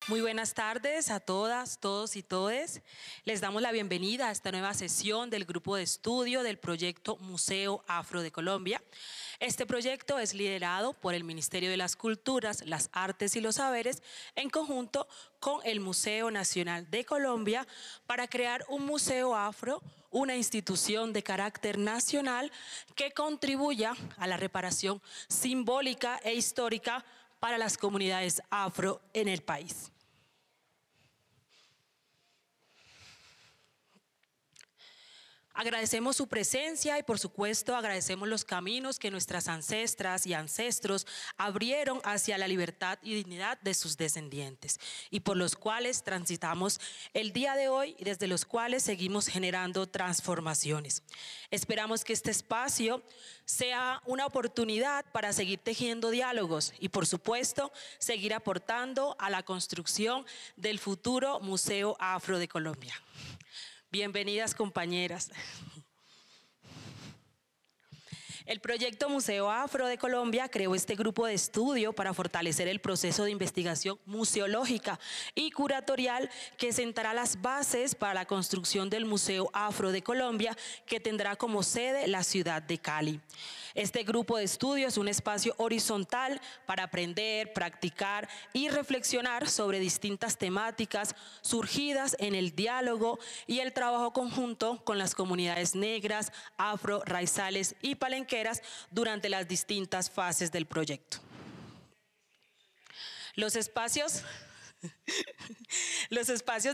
Muy buenas tardes a todas, todos y todes. Les damos la bienvenida a esta nueva sesión del grupo de estudio del proyecto Museo Afro de Colombia. Este proyecto es liderado por el Ministerio de las Culturas, las Artes y los Saberes en conjunto con el Museo Nacional de Colombia para crear un museo afro, una institución de carácter nacional que contribuya a la reparación simbólica e histórica para las comunidades afro en el país. Agradecemos su presencia y por supuesto agradecemos los caminos que nuestras ancestras y ancestros abrieron hacia la libertad y dignidad de sus descendientes y por los cuales transitamos el día de hoy y desde los cuales seguimos generando transformaciones. Esperamos que este espacio sea una oportunidad para seguir tejiendo diálogos y por supuesto seguir aportando a la construcción del futuro Museo Afro de Colombia. Bienvenidas, compañeras. El proyecto Museo Afro de Colombia creó este grupo de estudio para fortalecer el proceso de investigación museológica y curatorial que sentará las bases para la construcción del Museo Afro de Colombia, que tendrá como sede la ciudad de Cali. Este grupo de estudio es un espacio horizontal para aprender, practicar y reflexionar sobre distintas temáticas surgidas en el diálogo y el trabajo conjunto con las comunidades negras, afro, raizales y palenqueras durante las distintas fases del proyecto. Los espacios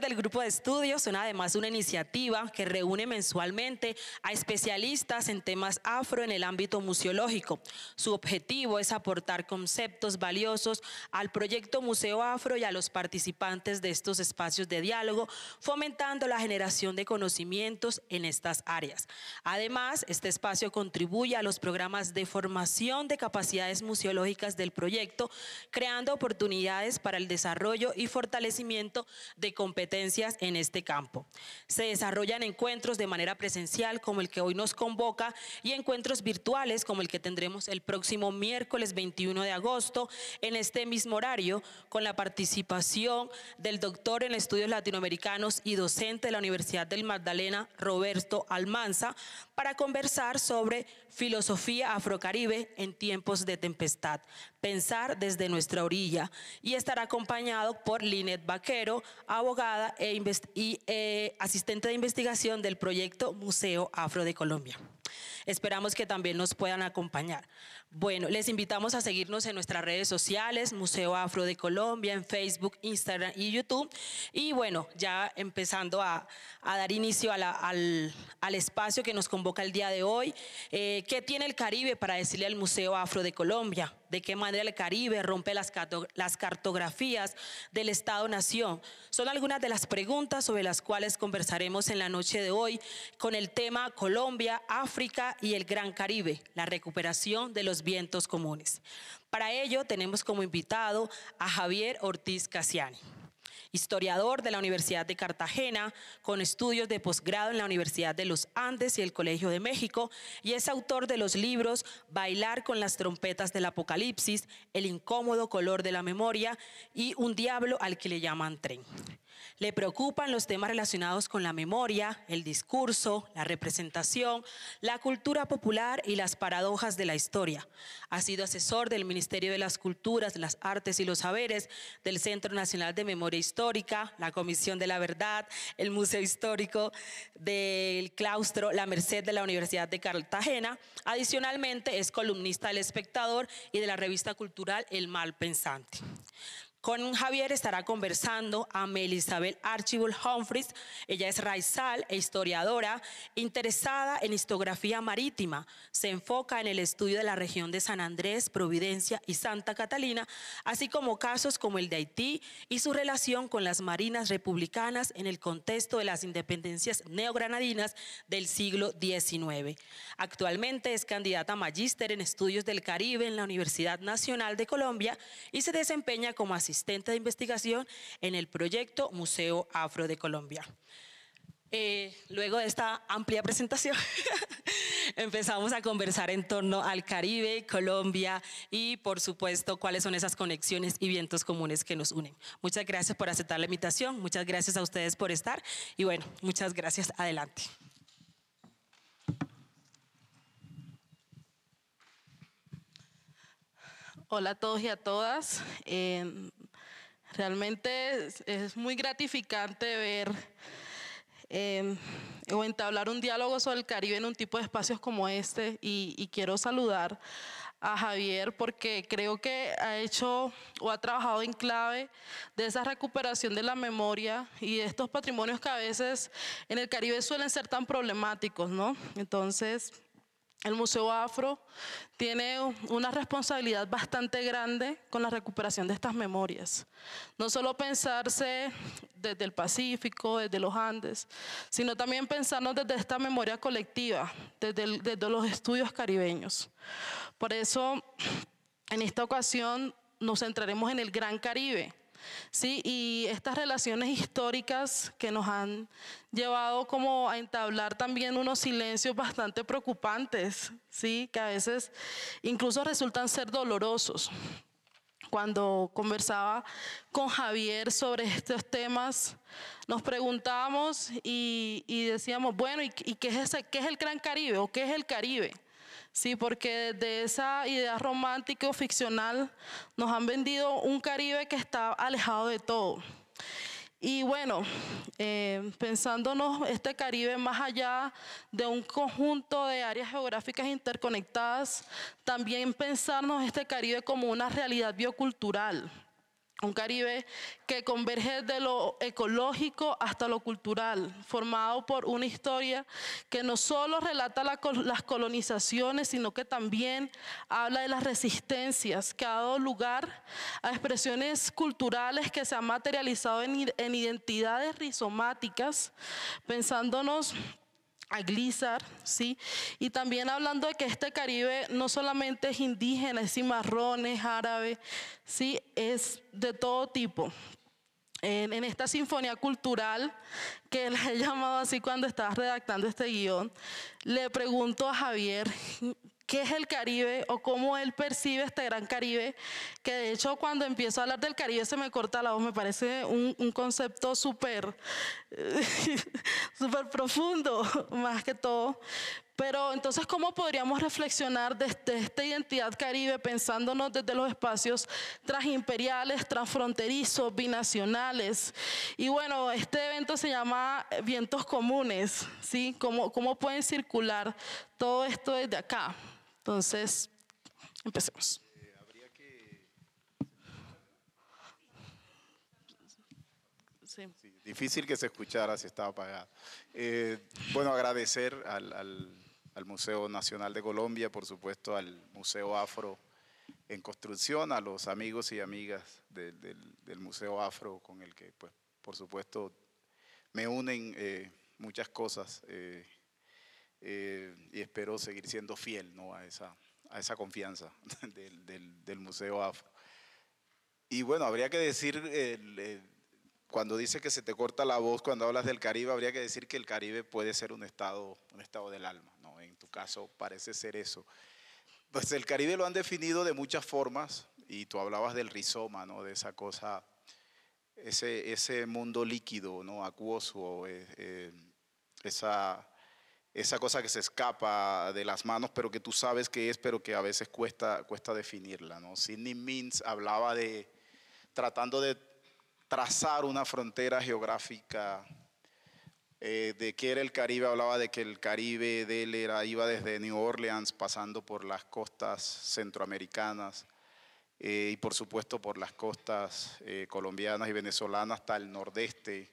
del grupo de estudio son además una iniciativa que reúne mensualmente a especialistas en temas afro en el ámbito museológico. Su objetivo es aportar conceptos valiosos al proyecto Museo Afro y a los participantes de estos espacios de diálogo, fomentando la generación de conocimientos en estas áreas. Además, este espacio contribuye a los programas de formación de capacidades museológicas del proyecto, creando oportunidades para el desarrollo y fortalecimiento de competencias en este campo. Se desarrollan encuentros de manera presencial como el que hoy nos convoca y encuentros virtuales como el que tendremos el próximo miércoles 21 de agosto en este mismo horario, con la participación del doctor en estudios latinoamericanos y docente de la Universidad del Magdalena, Roberto Almanza, para conversar sobre filosofía afrocaribe en tiempos de tempestad, pensar desde nuestra orilla, y estará acompañado por Linet Vaquero, abogada y asistente de investigación del proyecto Museo Afro de Colombia. Esperamos que también nos puedan acompañar. Bueno, les invitamos a seguirnos en nuestras redes sociales, Museo Afro de Colombia, en Facebook, Instagram y YouTube. Y bueno, ya empezando a dar inicio al espacio que nos convoca el día de hoy. ¿Qué tiene el Caribe para decirle al Museo Afro de Colombia? ¿De qué manera el Caribe rompe las cartografías del Estado-Nación? Son algunas de las preguntas sobre las cuales conversaremos en la noche de hoy con el tema Colombia, África y el Gran Caribe, la recuperación de los vientos comunes. Para ello tenemos como invitado a Javier Ortiz Casiani, historiador de la Universidad de Cartagena, con estudios de posgrado en la Universidad de los Andes y el Colegio de México, y es autor de los libros Bailar con las trompetas del Apocalipsis, El incómodo color de la memoria y Un diablo al que le llaman tren. Le preocupan los temas relacionados con la memoria, el discurso, la representación, la cultura popular y las paradojas de la historia. Ha sido asesor del Ministerio de las Culturas, las Artes y los Saberes, del Centro Nacional de Memoria Histórica, la Comisión de la Verdad, el Museo Histórico del Claustro La Merced de la Universidad de Cartagena. Adicionalmente, es columnista del Espectador y de la revista cultural El Mal Pensante. Con Javier estará conversando Amelia Isabel Archibald Humphreys. Ella es raizal e historiadora interesada en historiografía marítima. Se enfoca en el estudio de la región de San Andrés, Providencia y Santa Catalina, así como casos como el de Haití y su relación con las marinas republicanas en el contexto de las independencias neogranadinas del siglo XIX. Actualmente es candidata a magíster en estudios del Caribe en la Universidad Nacional de Colombia y se desempeña como asistente de investigación en el proyecto Museo Afro de Colombia. Luego de esta amplia presentación, empezamos a conversar en torno al Caribe, Colombia y por supuesto cuáles son esas conexiones y vientos comunes que nos unen. Muchas gracias por aceptar la invitación, muchas gracias a ustedes por estar y bueno, muchas gracias. Adelante. Hola a todos y a todas. Realmente es muy gratificante ver o entablar un diálogo sobre el Caribe en un tipo de espacios como este y quiero saludar a Javier porque creo que ha hecho o ha trabajado en clave de esa recuperación de la memoria y de estos patrimonios que a veces en el Caribe suelen ser tan problemáticos, ¿no? Entonces, el Museo Afro tiene una responsabilidad bastante grande con la recuperación de estas memorias. No solo pensarse desde el Pacífico, desde los Andes, sino también pensarnos desde esta memoria colectiva, desde los estudios caribeños. Por eso, en esta ocasión, nos centraremos en el Gran Caribe. Sí, y estas relaciones históricas que nos han llevado como a entablar también unos silencios bastante preocupantes, sí, que a veces incluso resultan ser dolorosos. Cuando conversaba con Javier sobre estos temas, nos preguntábamos y decíamos, bueno, ¿y qué es el Gran Caribe o qué es el Caribe? Sí, porque de esa idea romántica o ficcional nos han vendido un Caribe que está alejado de todo. Y bueno, pensándonos este Caribe más allá de un conjunto de áreas geográficas interconectadas, también pensarnos este Caribe como una realidad biocultural. Un Caribe que converge de lo ecológico hasta lo cultural, formado por una historia que no solo relata las colonizaciones, sino que también habla de las resistencias que ha dado lugar a expresiones culturales que se han materializado en identidades rizomáticas, pensándonos a Glissar, ¿sí? Y también hablando de que este Caribe no solamente es indígena, es cimarrón, es árabe, ¿sí? Es de todo tipo. En esta sinfonía cultural, que la he llamado así cuando estaba redactando este guión, le pregunto a Javier qué es el Caribe o cómo él percibe este Gran Caribe, que de hecho cuando empiezo a hablar del Caribe se me corta la voz, me parece un concepto súper profundo, más que todo. Pero entonces, ¿cómo podríamos reflexionar desde esta identidad caribe pensándonos desde los espacios transimperiales, transfronterizos, binacionales? Y bueno, este evento se llama Vientos Comunes, ¿sí? ¿Cómo pueden circular todo esto desde acá? Entonces, empecemos. Habría que... Sí. Sí, difícil que se escuchara si estaba apagado. Bueno, agradecer al Museo Nacional de Colombia, por supuesto al Museo Afro en construcción, a los amigos y amigas del Museo Afro, con el que, pues, por supuesto, me unen muchas cosas y espero seguir siendo fiel, ¿no?, a esa confianza del Museo Afro. Y bueno, habría que decir, cuando dice que se te corta la voz cuando hablas del Caribe, habría que decir que el Caribe puede ser un estado del alma, ¿no? En tu caso parece ser eso. Pues el Caribe lo han definido de muchas formas y tú hablabas del rizoma, ¿no?, de esa cosa, ese mundo líquido, ¿no?, acuoso, esa cosa que se escapa de las manos, pero que tú sabes que es, pero que a veces cuesta definirla, ¿no? Sidney Mintz hablaba tratando de trazar una frontera geográfica de qué era el Caribe, hablaba de que el Caribe de él iba desde New Orleans, pasando por las costas centroamericanas y por supuesto por las costas colombianas y venezolanas hasta el nordeste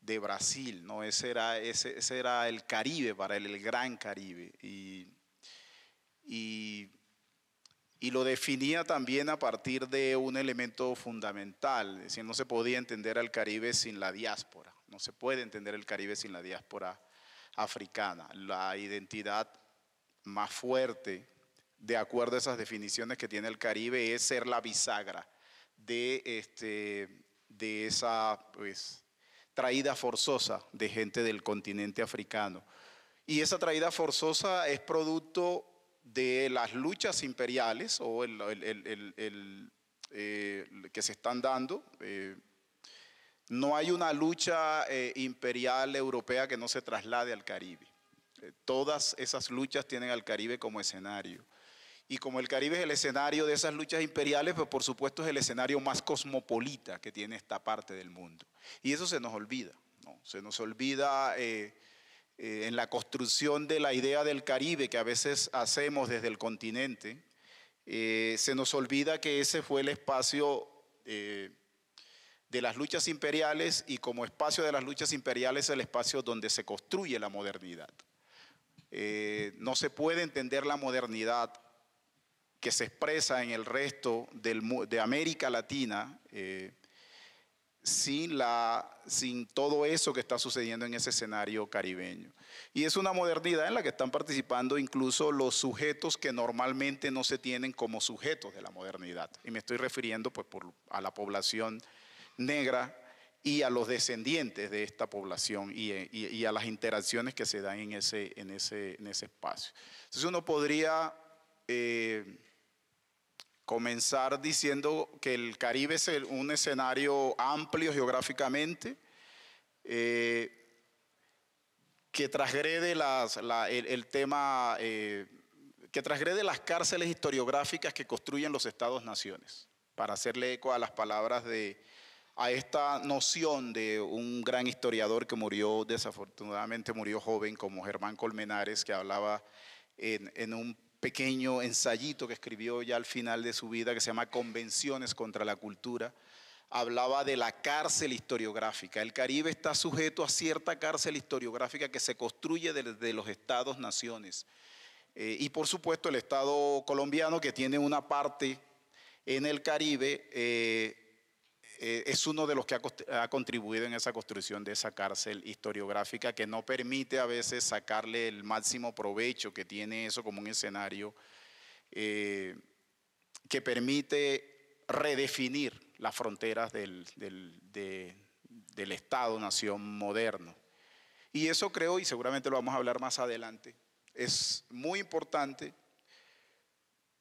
de Brasil, ¿no? Ese era el Caribe para él, el Gran Caribe. Y lo definía también a partir de un elemento fundamental, es decir, no se podía entender al Caribe sin la diáspora, no se puede entender el Caribe sin la diáspora africana. La identidad más fuerte, de acuerdo a esas definiciones que tiene el Caribe, es ser la bisagra de esa, pues, traída forzosa de gente del continente africano. Y esa traída forzosa es producto de las luchas imperiales o que se están dando. No hay una lucha imperial europea que no se traslade al Caribe. Todas esas luchas tienen al Caribe como escenario. Y como el Caribe es el escenario de esas luchas imperiales, pues por supuesto es el escenario más cosmopolita que tiene esta parte del mundo. Y eso se nos olvida, ¿no? Se nos olvida en la construcción de la idea del Caribe que a veces hacemos desde el continente. Se nos olvida que ese fue el espacio de las luchas imperiales, y como espacio de las luchas imperiales es el espacio donde se construye la modernidad. No se puede entender la modernidad que se expresa en el resto de América Latina sin todo eso que está sucediendo en ese escenario caribeño. Y es una modernidad en la que están participando incluso los sujetos que normalmente no se tienen como sujetos de la modernidad. Y me estoy refiriendo pues, a la población negra y a los descendientes de esta población y a las interacciones que se dan en ese espacio. Entonces uno podría comenzar diciendo que el Caribe es un escenario amplio geográficamente, que transgrede que transgrede las cárceles historiográficas que construyen los estados-naciones, para hacerle eco a las palabras a esta noción de un gran historiador que desafortunadamente murió joven, como Germán Colmenares, que hablaba en un pequeño ensayito que escribió ya al final de su vida, que se llama Convenciones contra la Cultura. Hablaba de la cárcel historiográfica. El Caribe está sujeto a cierta cárcel historiográfica que se construye desde los estados-naciones. Y por supuesto el Estado colombiano, que tiene una parte en el Caribe, es uno de los que ha contribuido en esa construcción de esa cárcel historiográfica, que no permite a veces sacarle el máximo provecho que tiene eso como un escenario que permite redefinir las fronteras del Estado-nación moderno. Y eso creo, y seguramente lo vamos a hablar más adelante, es muy importante.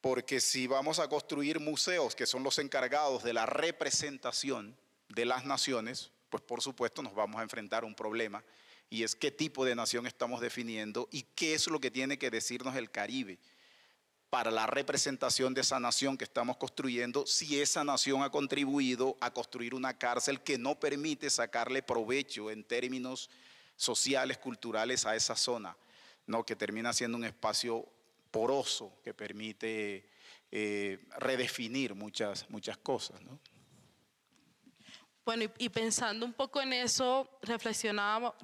Porque si vamos a construir museos que son los encargados de la representación de las naciones, pues por supuesto nos vamos a enfrentar a un problema, y es qué tipo de nación estamos definiendo y qué es lo que tiene que decirnos el Caribe para la representación de esa nación que estamos construyendo, si esa nación ha contribuido a construir una cárcel que no permite sacarle provecho en términos sociales, culturales a esa zona, ¿no? Que termina siendo un espacio poroso que permite redefinir muchas cosas, ¿no? Bueno, y pensando un poco en eso, reflexionaba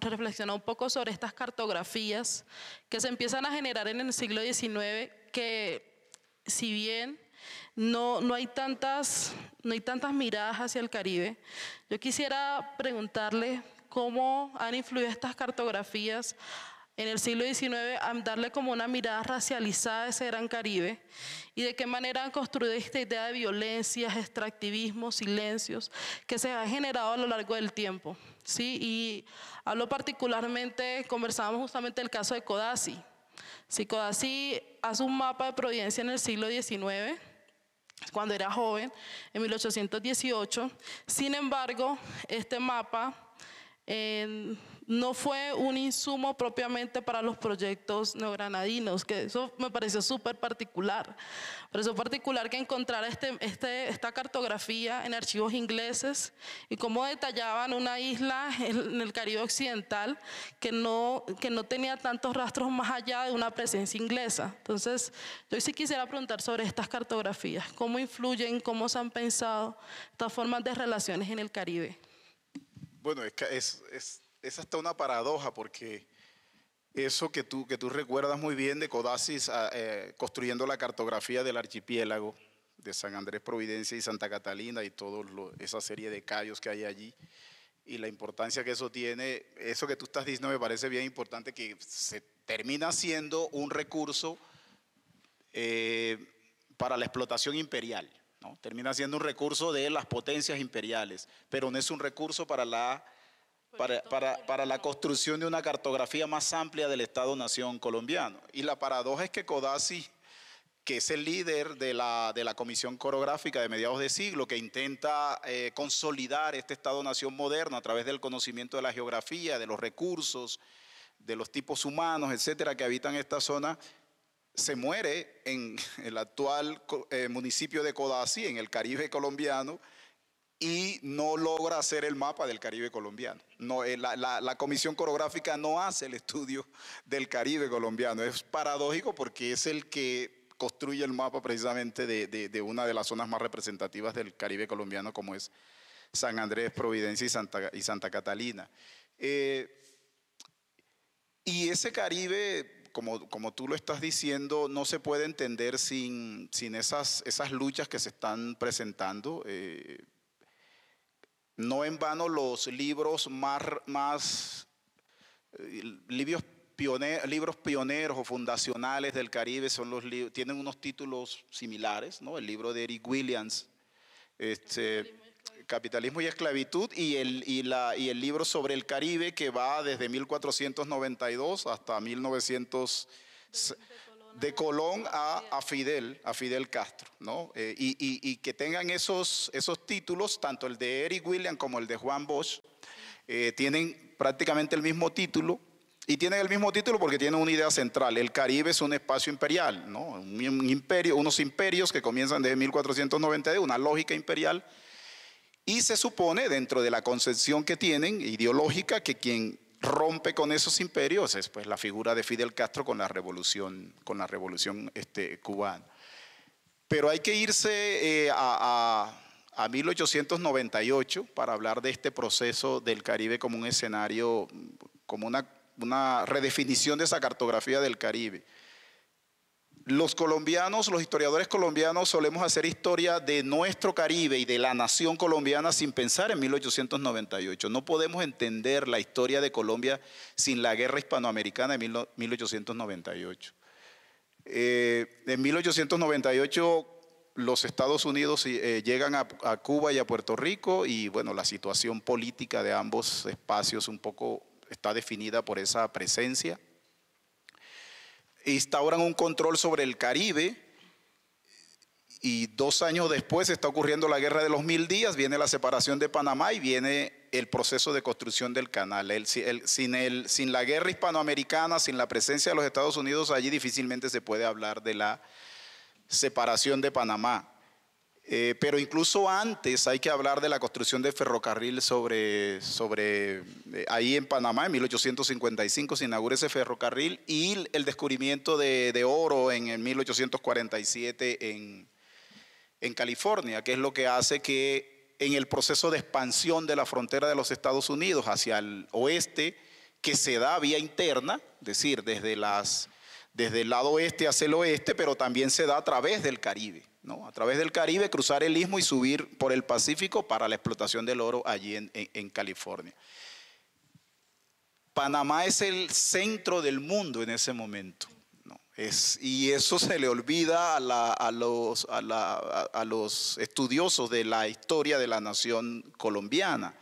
un poco sobre estas cartografías que se empiezan a generar en el siglo XIX, que si bien no hay tantas miradas hacia el Caribe, yo quisiera preguntarle cómo han influido estas cartografías en el siglo XIX a darle como una mirada racializada a ese gran Caribe, y de qué manera han construido esta idea de violencias, extractivismos, silencios que se han generado a lo largo del tiempo, ¿sí? Y hablo particularmente, conversábamos justamente el caso de Codazzi. Sí, Codazzi hace un mapa de Providencia en el siglo XIX, cuando era joven, en 1818. Sin embargo, este mapa no fue un insumo propiamente para los proyectos neogranadinos, que eso me pareció súper particular. Pareció particular que encontrara esta cartografía en archivos ingleses y cómo detallaban una isla en el Caribe occidental que no tenía tantos rastros más allá de una presencia inglesa. Entonces, yo sí quisiera preguntar sobre estas cartografías, cómo influyen, cómo se han pensado estas formas de relaciones en el Caribe. Bueno, es hasta una paradoja, porque eso que tú recuerdas muy bien de Codazzi construyendo la cartografía del archipiélago de San Andrés, Providencia y Santa Catalina y toda esa serie de cayos que hay allí, y la importancia que eso tiene, eso que tú estás diciendo me parece bien importante, que se termina siendo un recurso para la explotación imperial, ¿no? Termina siendo un recurso de las potencias imperiales, pero no es un recurso para la para la construcción de una cartografía más amplia del Estado-Nación colombiano. Y la paradoja es que Codazzi, que es el líder de la Comisión Coreográfica de mediados de siglo, que intenta consolidar este Estado-Nación moderno a través del conocimiento de la geografía, de los recursos, de los tipos humanos, etcétera, que habitan esta zona, se muere en el actual municipio de Codazzi, en el Caribe colombiano, y no logra hacer el mapa del Caribe colombiano. No, la Comisión Coreográfica no hace el estudio del Caribe colombiano. Es paradójico porque es el que construye el mapa precisamente de una de las zonas más representativas del Caribe colombiano, como es San Andrés, Providencia y Santa Catalina. Y ese Caribe, como tú lo estás diciendo, no se puede entender sin esas luchas que se están presentando. No en vano los libros libros pioneros o fundacionales del Caribe son los libros, tienen unos títulos similares, ¿no? El libro de Eric Williams, Capitalismo y Esclavitud, y el libro sobre el Caribe, que va desde 1492 hasta 1900, de Colón a Fidel Castro, ¿no? Y que tengan esos títulos, tanto el de Eric Williams como el de Juan Bosch, tienen prácticamente el mismo título. Y tienen el mismo título porque tienen una idea central: el Caribe es un espacio imperial, ¿no? Un imperio, unos imperios que comienzan desde 1492, una lógica imperial. Y se supone, dentro de la concepción que tienen, ideológica, que quien rompe con esos imperios es pues la figura de Fidel Castro con la revolución cubana. Pero hay que irse a 1898 para hablar de este proceso del Caribe como un escenario, como una redefinición de esa cartografía del Caribe. Los colombianos, los historiadores colombianos, solemos hacer historia de nuestro Caribe y de la nación colombiana sin pensar en 1898. No podemos entender la historia de Colombia sin la guerra hispanoamericana de 1898. En 1898 los Estados Unidos llegan a Cuba y a Puerto Rico, y bueno, la situación política de ambos espacios un poco está definida por esa presencia. Instauran un control sobre el Caribe, y 2 años después está ocurriendo la Guerra de los 1000 días, viene la separación de Panamá y viene el proceso de construcción del canal. Sin la guerra hispanoamericana, sin la presencia de los Estados Unidos allí, difícilmente se puede hablar de la separación de Panamá. Pero incluso antes hay que hablar de la construcción del ferrocarril ahí en Panamá. En 1855 se inaugura ese ferrocarril, y el descubrimiento de oro en 1847 en California, que es lo que hace que en el proceso de expansión de la frontera de los Estados Unidos hacia el oeste, que se da vía interna, es decir, desde el lado oeste hacia el oeste, pero también se da a través del Caribe, ¿no? A través del Caribe, cruzar el istmo y subir por el Pacífico para la explotación del oro allí en California. Panamá es el centro del mundo en ese momento, ¿no? Y eso se le olvida a los estudiosos de la historia de la nación colombiana.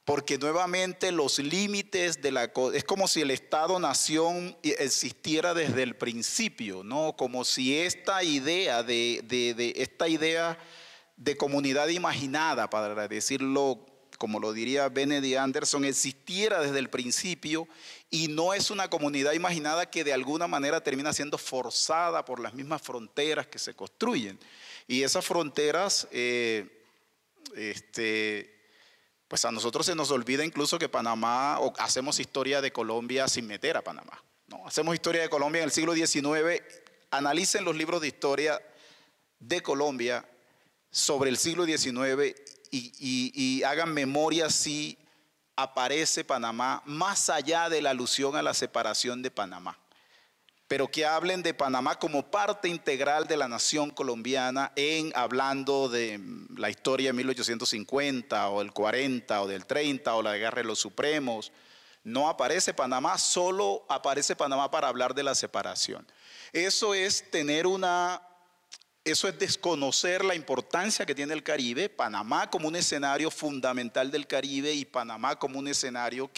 Porque nuevamente los límites es como si el Estado-nación existiera desde el principio, ¿no? Como si esta idea de comunidad imaginada, para decirlo como lo diría Benedict Anderson, existiera desde el principio, y no es una comunidad imaginada que de alguna manera termina siendo forzada por las mismas fronteras que se construyen. Y esas fronteras, pues a nosotros se nos olvida incluso que Panamá, o hacemos historia de Colombia sin meter a Panamá, ¿no? Hacemos historia de Colombia en el siglo XIX. Analicen los libros de historia de Colombia sobre el siglo XIX y hagan memoria si aparece Panamá más allá de la alusión a la separación de Panamá. Pero que hablen de Panamá como parte integral de la nación colombiana, hablando de la historia de 1850 o del 40 o del 30 o la Guerra de los Supremos. No aparece Panamá, solo aparece Panamá para hablar de la separación. Eso es tener una eso es desconocer la importancia que tiene el Caribe, Panamá como un escenario fundamental del Caribe y Panamá como un escenario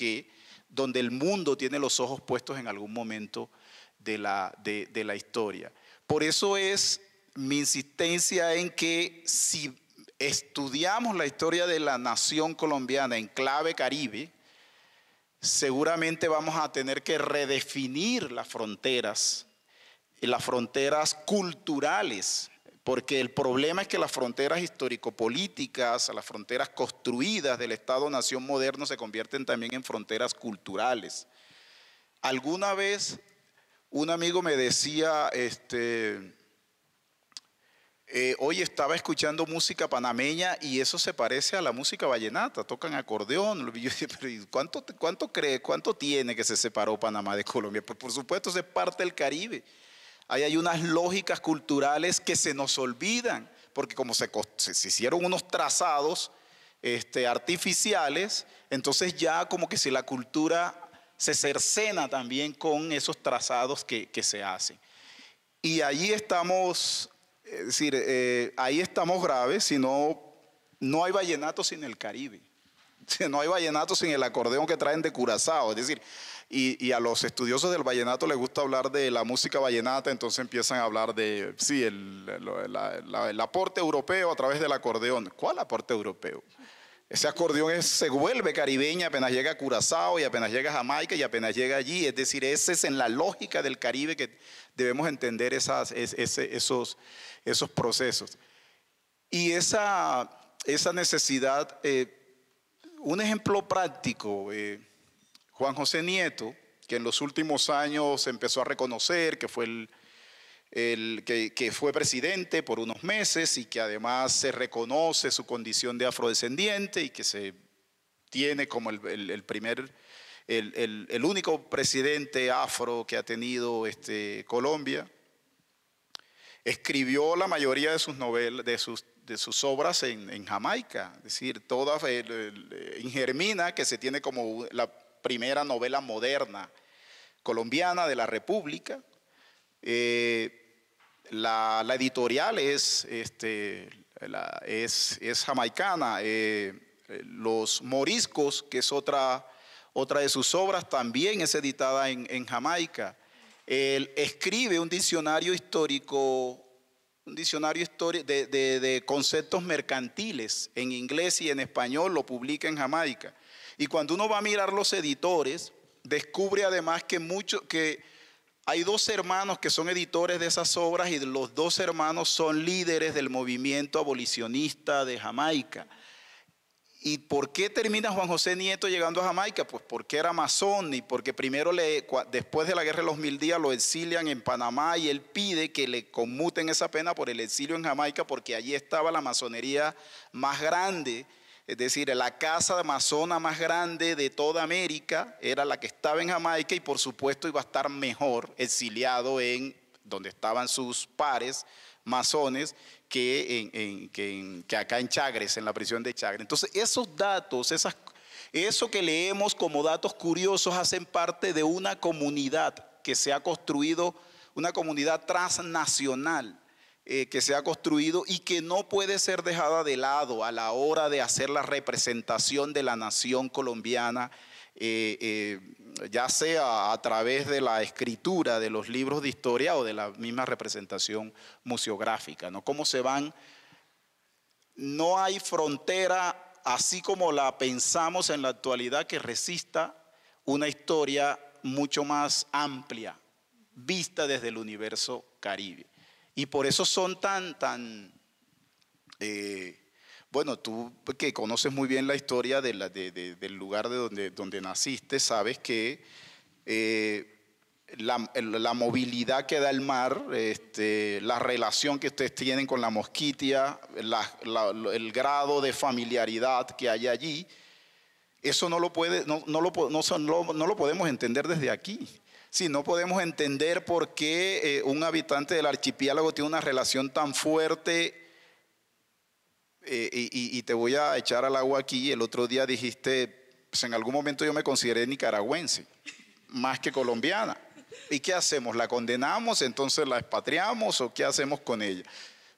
donde el mundo tiene los ojos puestos en algún momento de la historia. Por eso es mi insistencia en que si estudiamos la historia de la nación colombiana en clave Caribe, seguramente vamos a tener que redefinir las fronteras culturales, porque el problema es que las fronteras histórico-políticas, las fronteras construidas del Estado-nación moderno se convierten también en fronteras culturales. Alguna vez un amigo me decía, hoy estaba escuchando música panameña y eso se parece a la música vallenata, tocan acordeón. Y yo dije, pero ¿cuánto tiene que se separó Panamá de Colombia? Pues por supuesto, es parte del Caribe. Ahí hay unas lógicas culturales que se nos olvidan, porque como se hicieron unos trazados artificiales, entonces ya como que si la cultura se cercena también con esos trazados que se hacen. Y allí estamos, es decir, ahí estamos graves, si no hay vallenato sin el Caribe. No hay vallenato sin el acordeón que traen de Curazao, es decir, y a los estudiosos del vallenato les gusta hablar de la música vallenata, entonces empiezan a hablar de, sí, el aporte europeo a través del acordeón. ¿Cuál aporte europeo? Ese acordeón se vuelve caribeña apenas llega a Curazao y apenas llega a Jamaica y apenas llega allí, es decir, ese es en la lógica del Caribe que debemos entender esos procesos. Y esa necesidad, un ejemplo práctico, Juan José Nieto, que en los últimos años empezó a reconocer que fue que fue presidente por unos meses y que además se reconoce su condición de afrodescendiente y que se tiene como el único presidente afro que ha tenido Colombia. Escribió la mayoría de sus novelas, de sus obras en Jamaica, es decir, toda Ingermina, que se tiene como la primera novela moderna colombiana de la República. La editorial es jamaicana. Los Moriscos, que es otra de sus obras, también es editada en Jamaica. Él escribe un diccionario histórico de conceptos mercantiles en inglés y en español, lo publica en Jamaica. Y cuando uno va a mirar los editores, descubre además que hay dos hermanos que son editores de esas obras y los dos hermanos son líderes del movimiento abolicionista de Jamaica. ¿Y por qué termina Juan José Nieto llegando a Jamaica? Pues porque era masón y porque primero, después de la Guerra de los 1000 días, lo exilian en Panamá y él pide que le conmuten esa pena por el exilio en Jamaica porque allí estaba la masonería más grande. Es decir, la casa masona más grande de toda América era la que estaba en Jamaica y por supuesto iba a estar mejor exiliado en donde estaban sus pares masones que acá en Chagres, en la prisión de Chagres. Entonces esos datos, eso que leemos como datos curiosos hacen parte de una comunidad que se ha construido, una comunidad transnacional. Que se ha construido y que no puede ser dejada de lado a la hora de hacer la representación de la nación colombiana, ya sea a través de la escritura de los libros de historia o de la misma representación museográfica, ¿no? Cómo se van, no hay frontera, así como la pensamos en la actualidad, que resista una historia mucho más amplia, vista desde el universo Caribe. Y por eso son bueno, tú que conoces muy bien la historia del lugar donde naciste, sabes que la movilidad que da el mar, la relación que ustedes tienen con la Mosquitia, el grado de familiaridad que hay allí, eso no lo podemos entender desde aquí. Sí, no podemos entender por qué un habitante del archipiélago tiene una relación tan fuerte. Y te voy a echar al agua aquí. El otro día dijiste, pues en algún momento yo me consideré nicaragüense, más que colombiana. ¿Y qué hacemos? ¿La condenamos, entonces la expatriamos o qué hacemos con ella?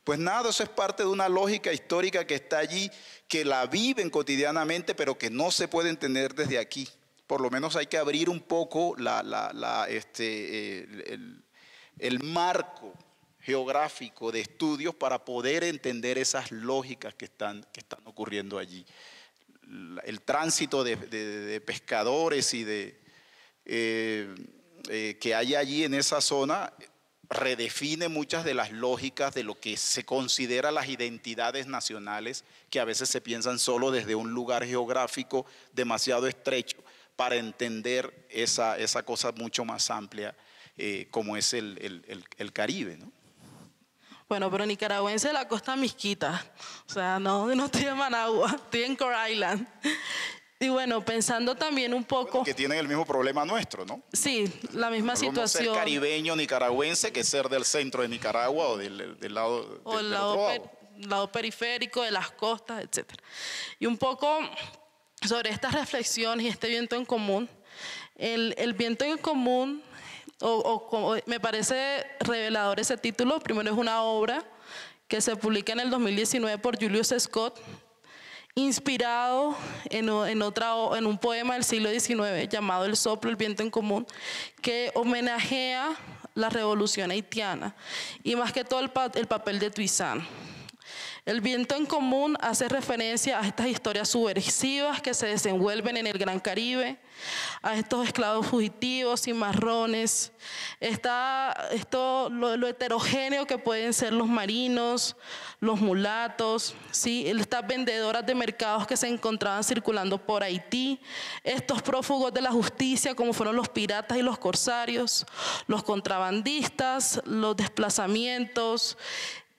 Pues nada, eso es parte de una lógica histórica que está allí, que la viven cotidianamente, pero que no se puede entender desde aquí. Por lo menos hay que abrir un poco el marco geográfico de estudios para poder entender esas lógicas que están ocurriendo allí. El tránsito de pescadores y que hay allí en esa zona redefine muchas de las lógicas de lo que se considera las identidades nacionales, que a veces se piensan solo desde un lugar geográfico demasiado estrecho para entender esa cosa mucho más amplia como es el Caribe, ¿no? Bueno, pero nicaragüense de la costa Misquita, o sea, no estoy en Managua, estoy en Core Island. Y bueno, pensando también un poco... Bueno, que tienen el mismo problema nuestro, ¿no? Sí, la misma situación. No ser caribeño nicaragüense que ser del centro de Nicaragua o del lado o del lado periférico, de las costas, etc. Y un poco sobre estas reflexiones y este viento en común. El viento en común, me parece revelador ese título. Primero es una obra que se publica en el 2019 por Julius Scott, inspirado en un poema del siglo XIX llamado El soplo, el viento en común, que homenajea la revolución haitiana y más que todo el papel de Toussaint. El viento en común hace referencia a estas historias subversivas que se desenvuelven en el Gran Caribe, a estos esclavos fugitivos, cimarrones, lo heterogéneo que pueden ser los marinos, los mulatos, ¿sí? Estas vendedoras de mercados que se encontraban circulando por Haití, estos prófugos de la justicia como fueron los piratas y los corsarios, los contrabandistas, los desplazamientos,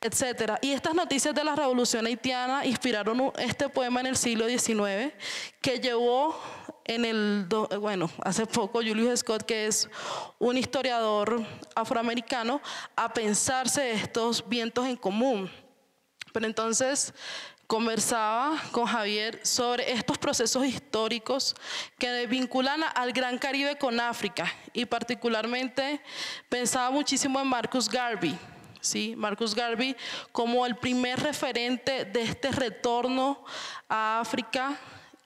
etcétera. Y estas noticias de la revolución haitiana inspiraron este poema en el siglo XIX que llevó hace poco Julius Scott, que es un historiador afroamericano, a pensarse estos vientos en común. Pero entonces conversaba con Javier sobre estos procesos históricos que vinculan al Gran Caribe con África, y particularmente pensaba muchísimo en Marcus Garvey. Sí, Marcus Garvey como el primer referente de este retorno a África,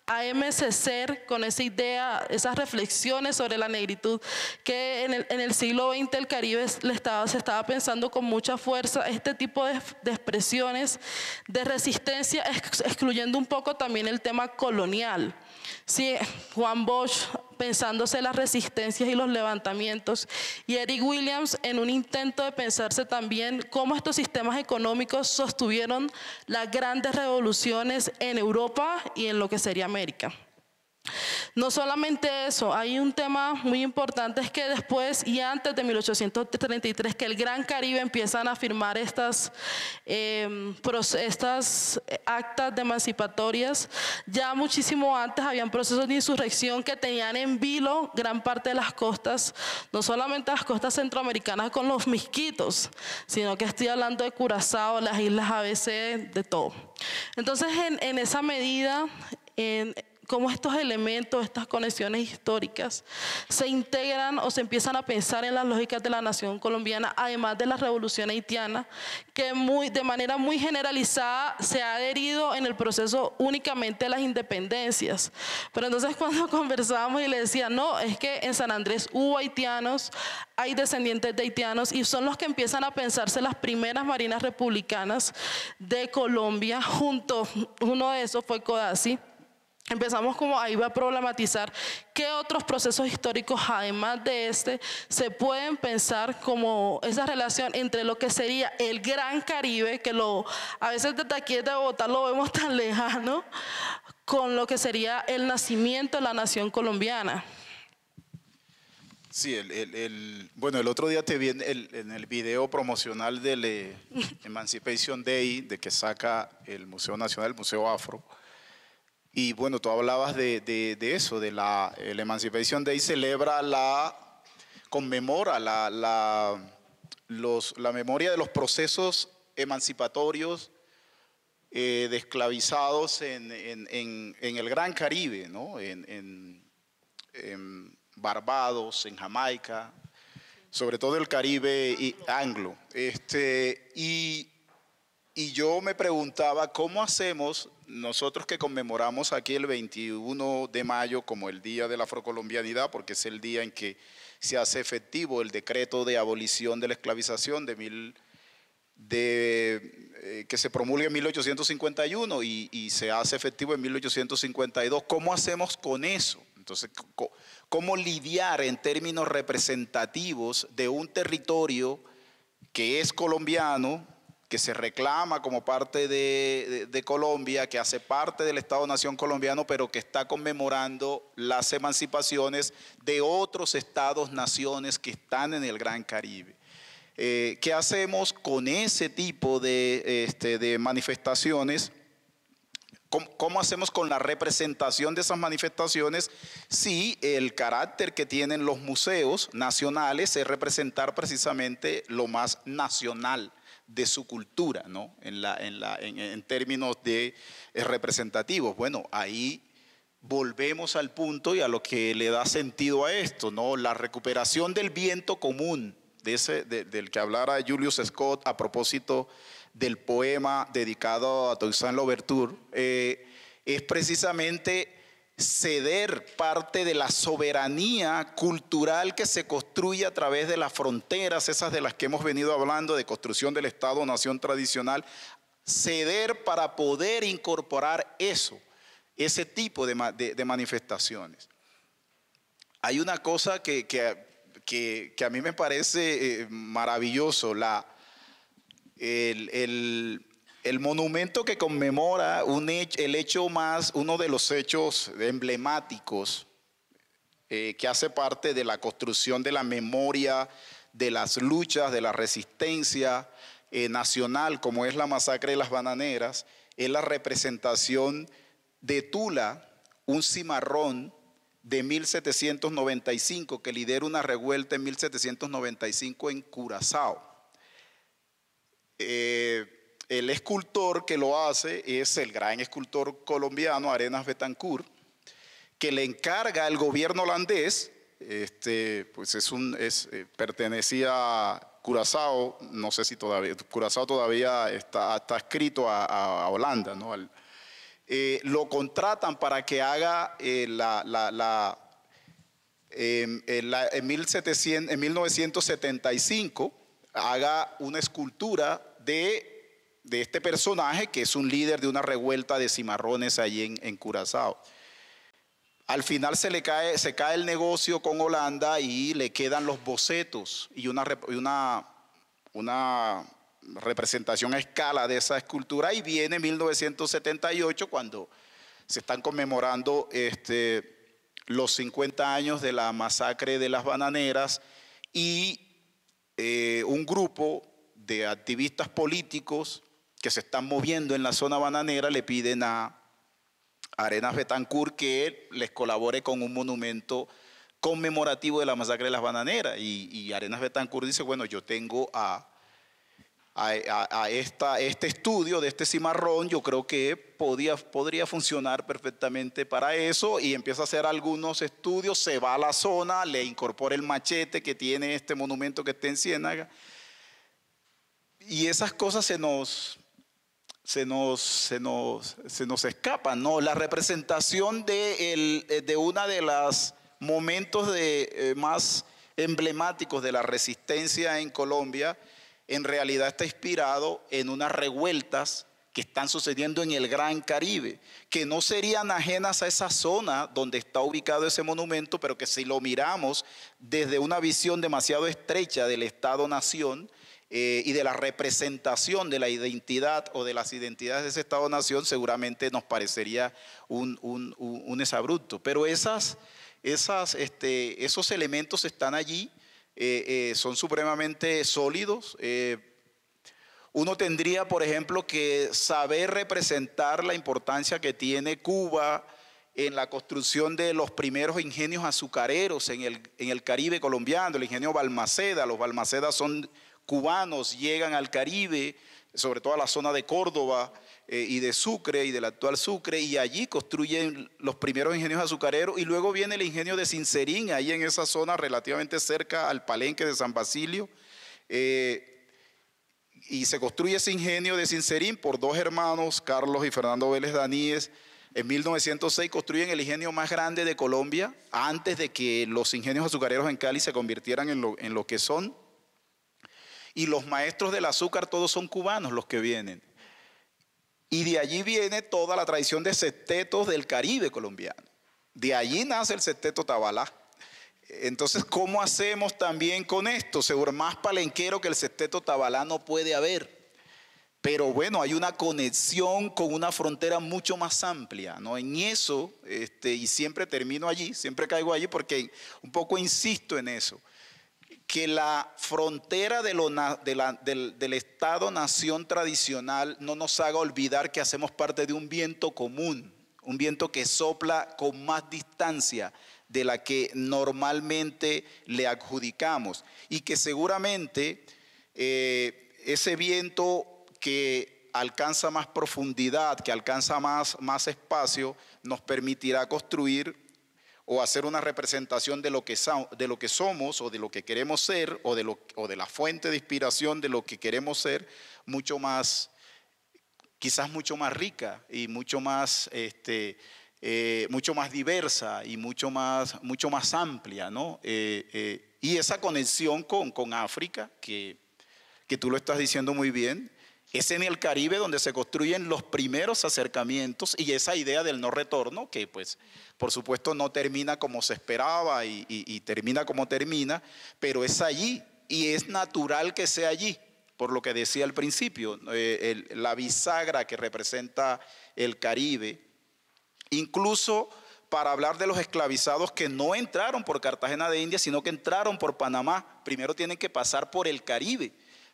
a MSC con esa idea, esas reflexiones sobre la negritud, que en el siglo XX el Caribe se estaba pensando con mucha fuerza este tipo de expresiones de resistencia, excluyendo un poco también el tema colonial. Sí, Juan Bosch pensándose las resistencias y los levantamientos, y Eric Williams en un intento de pensarse también cómo estos sistemas económicos sostuvieron las grandes revoluciones en Europa y en lo que sería América. No solamente eso, hay un tema muy importante, es que después y antes de 1833, que el Gran Caribe empiezan a firmar estas actas de emancipatorias. Ya muchísimo antes habían procesos de insurrección que tenían en vilo gran parte de las costas, no solamente las costas centroamericanas con los misquitos, sino que estoy hablando de Curazao, las islas ABC, de todo. Entonces, en esa medida, cómo estos elementos, estas conexiones históricas se integran o se empiezan a pensar en las lógicas de la nación colombiana, además de la revolución haitiana, que de manera muy generalizada se ha adherido en el proceso únicamente de las independencias. Pero entonces cuando conversábamos y le decía, no, es que en San Andrés hubo haitianos, hay descendientes de haitianos, y son los que empiezan a pensarse las primeras marinas republicanas de Colombia, uno de esos fue Codazzi. Empezamos como ahí a problematizar qué otros procesos históricos, además de se pueden pensar como esa relación entre lo que sería el Gran Caribe, que a veces desde aquí de Bogotá lo vemos tan lejano, con lo que sería el nacimiento de la nación colombiana. Sí, bueno, el otro día te vi en el video promocional del Emancipation Day, de que saca el Museo Nacional, el Museo Afro. Y bueno, tú hablabas de eso, el Emancipation Day conmemora la memoria de los procesos emancipatorios de esclavizados en el Gran Caribe, ¿no? En Barbados, en Jamaica, sobre todo el Caribe anglo. Y Y yo me preguntaba, ¿cómo hacemos nosotros que conmemoramos aquí el 21 de mayo como el Día de la Afrocolombianidad, porque es el día en que se hace efectivo el decreto de abolición de la esclavización que se promulga en 1851 y se hace efectivo en 1852? ¿Cómo hacemos con eso? Entonces, ¿cómo lidiar en términos representativos de un territorio que es colombiano, que se reclama como parte de Colombia, que hace parte del Estado-Nación colombiano, pero que está conmemorando las emancipaciones de otros estados-naciones que están en el Gran Caribe? ¿Qué hacemos con ese tipo de manifestaciones? ¿Cómo hacemos con la representación de esas manifestaciones si el carácter que tienen los museos nacionales es representar precisamente lo más nacional de su cultura, ¿no? En términos de representativos? Bueno, ahí volvemos al punto y a lo que le da sentido a esto, ¿no? La recuperación del viento común, del que hablara Julius Scott a propósito del poema dedicado a Toussaint Louverture, es precisamente ceder parte de la soberanía cultural que se construye a través de las fronteras, esas de las que hemos venido hablando, de construcción del Estado-Nación tradicional, ceder para poder incorporar ese tipo de manifestaciones. Hay una cosa que a mí me parece maravilloso, el monumento que conmemora uno de los hechos emblemáticos que hace parte de la construcción de la memoria, de las luchas, de la resistencia nacional, como es la masacre de las Bananeras, es la representación de Tula, un cimarrón de 1795 que lidera una revuelta en 1795 en Curazao. El escultor que lo hace es el gran escultor colombiano Arenas Betancourt, que le encarga al gobierno holandés, pertenecía a Curazao, no sé si todavía, Curazao todavía está escrito a Holanda, ¿no? Lo contratan para que haga en 1975 haga una escultura de este personaje que es un líder de una revuelta de cimarrones allí en Curazao. Al final se cae el negocio con Holanda y le quedan los bocetos y una representación a escala de esa escultura, y viene 1978 cuando se están conmemorando los 50 años de la masacre de las Bananeras y un grupo de activistas políticos que se están moviendo en la zona bananera le piden a Arenas Betancourt que les colabore con un monumento conmemorativo de la masacre de las Bananeras, y Arenas Betancourt dice, bueno, yo tengo este estudio de este cimarrón, yo creo que podría funcionar perfectamente para eso, y empieza a hacer algunos estudios, se va a la zona, le incorpora el machete que tiene este monumento que está en Ciénaga, y esas cosas se nos escapan, ¿no? La representación de una de los momentos más emblemáticos de la resistencia en Colombia en realidad está inspirado en unas revueltas que están sucediendo en el Gran Caribe, que no serían ajenas a esa zona donde está ubicado ese monumento, pero que si lo miramos desde una visión demasiado estrecha del Estado-Nación y de la representación de la identidad o de las identidades de ese Estado-Nación, seguramente nos parecería un exabrupto. Pero esos elementos están allí. Son supremamente sólidos. Uno tendría, por ejemplo, que saber representar la importancia que tiene Cuba en la construcción de los primeros ingenios azucareros en el Caribe colombiano, el ingenio Balmaceda. Los Balmacedas son cubanos, llegan al Caribe, sobre todo a la zona de Córdoba y de Sucre y del actual Sucre, y allí construyen los primeros ingenios azucareros, y luego viene el ingenio de Sincerín, ahí en esa zona relativamente cerca al Palenque de San Basilio, y se construye ese ingenio de Sincerín por dos hermanos, Carlos y Fernando Vélez Daníez. En 1906 construyen el ingenio más grande de Colombia, antes de que los ingenios azucareros en Cali se convirtieran en lo que son. Y los maestros del azúcar todos son cubanos los que vienen. Y de allí viene toda la tradición de sextetos del Caribe colombiano. De allí nace el sexteto Tabalá. Entonces, ¿cómo hacemos también con esto? Seguro, más palenquero que el sexteto Tabalá no puede haber. Pero bueno, hay una conexión con una frontera mucho más amplia, ¿no? En eso, y siempre termino allí, siempre caigo allí porque un poco insisto en eso, que la frontera del Estado-nación tradicional no nos haga olvidar que hacemos parte de un viento común, un viento que sopla con más distancia de la que normalmente le adjudicamos y que seguramente ese viento que alcanza más profundidad, que alcanza más espacio, nos permitirá construir o hacer una representación de lo que somos o de lo que queremos ser o de la fuente de inspiración de lo que queremos ser, mucho más, quizás mucho más rica y mucho más diversa y mucho más amplia, ¿no? Y esa conexión con África, que tú lo estás diciendo muy bien, es en el Caribe donde se construyen los primeros acercamientos y esa idea del no retorno, que pues por supuesto no termina como se esperaba y termina como termina, pero es allí y es natural que sea allí, por lo que decía al principio, la bisagra que representa el Caribe, incluso para hablar de los esclavizados que no entraron por Cartagena de Indias, sino que entraron por Panamá, primero tienen que pasar por el Caribe,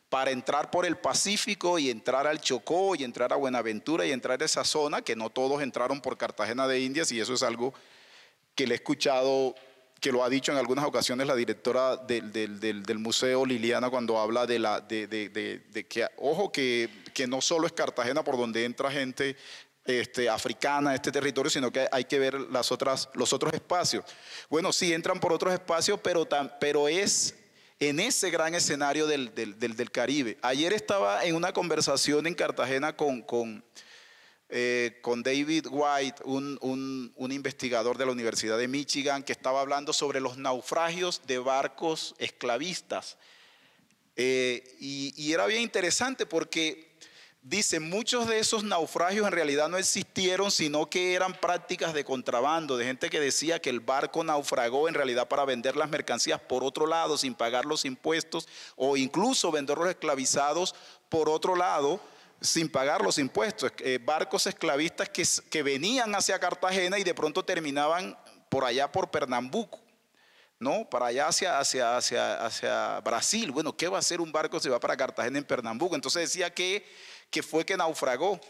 para entrar por el Pacífico y entrar al Chocó y entrar a Buenaventura y entrar a esa zona, que no todos entraron por Cartagena de Indias, y eso es algo que le he escuchado, que lo ha dicho en algunas ocasiones la directora del museo, Liliana, cuando habla de que, ojo, que no solo es Cartagena por donde entra gente africana a este territorio, sino que hay que ver los otros espacios. Bueno, sí, entran por otros espacios, pero es en ese gran escenario del Caribe. Ayer estaba en una conversación en Cartagena con David White, un investigador de la Universidad de Michigan, que estaba hablando sobre los naufragios de barcos esclavistas. Y era bien interesante porque dice, muchos de esos naufragios en realidad no existieron, sino que eran prácticas de contrabando, de gente que decía que el barco naufragó en realidad para vender las mercancías por otro lado, sin pagar los impuestos, o incluso vender los esclavizados por otro lado, sin pagar los impuestos. Barcos esclavistas que venían hacia Cartagena y de pronto terminaban por allá por Pernambuco, ¿no? Para allá hacia Brasil. Bueno, ¿qué va a hacer un barco si va para Cartagena en Pernambuco? Entonces decía que fue que naufragó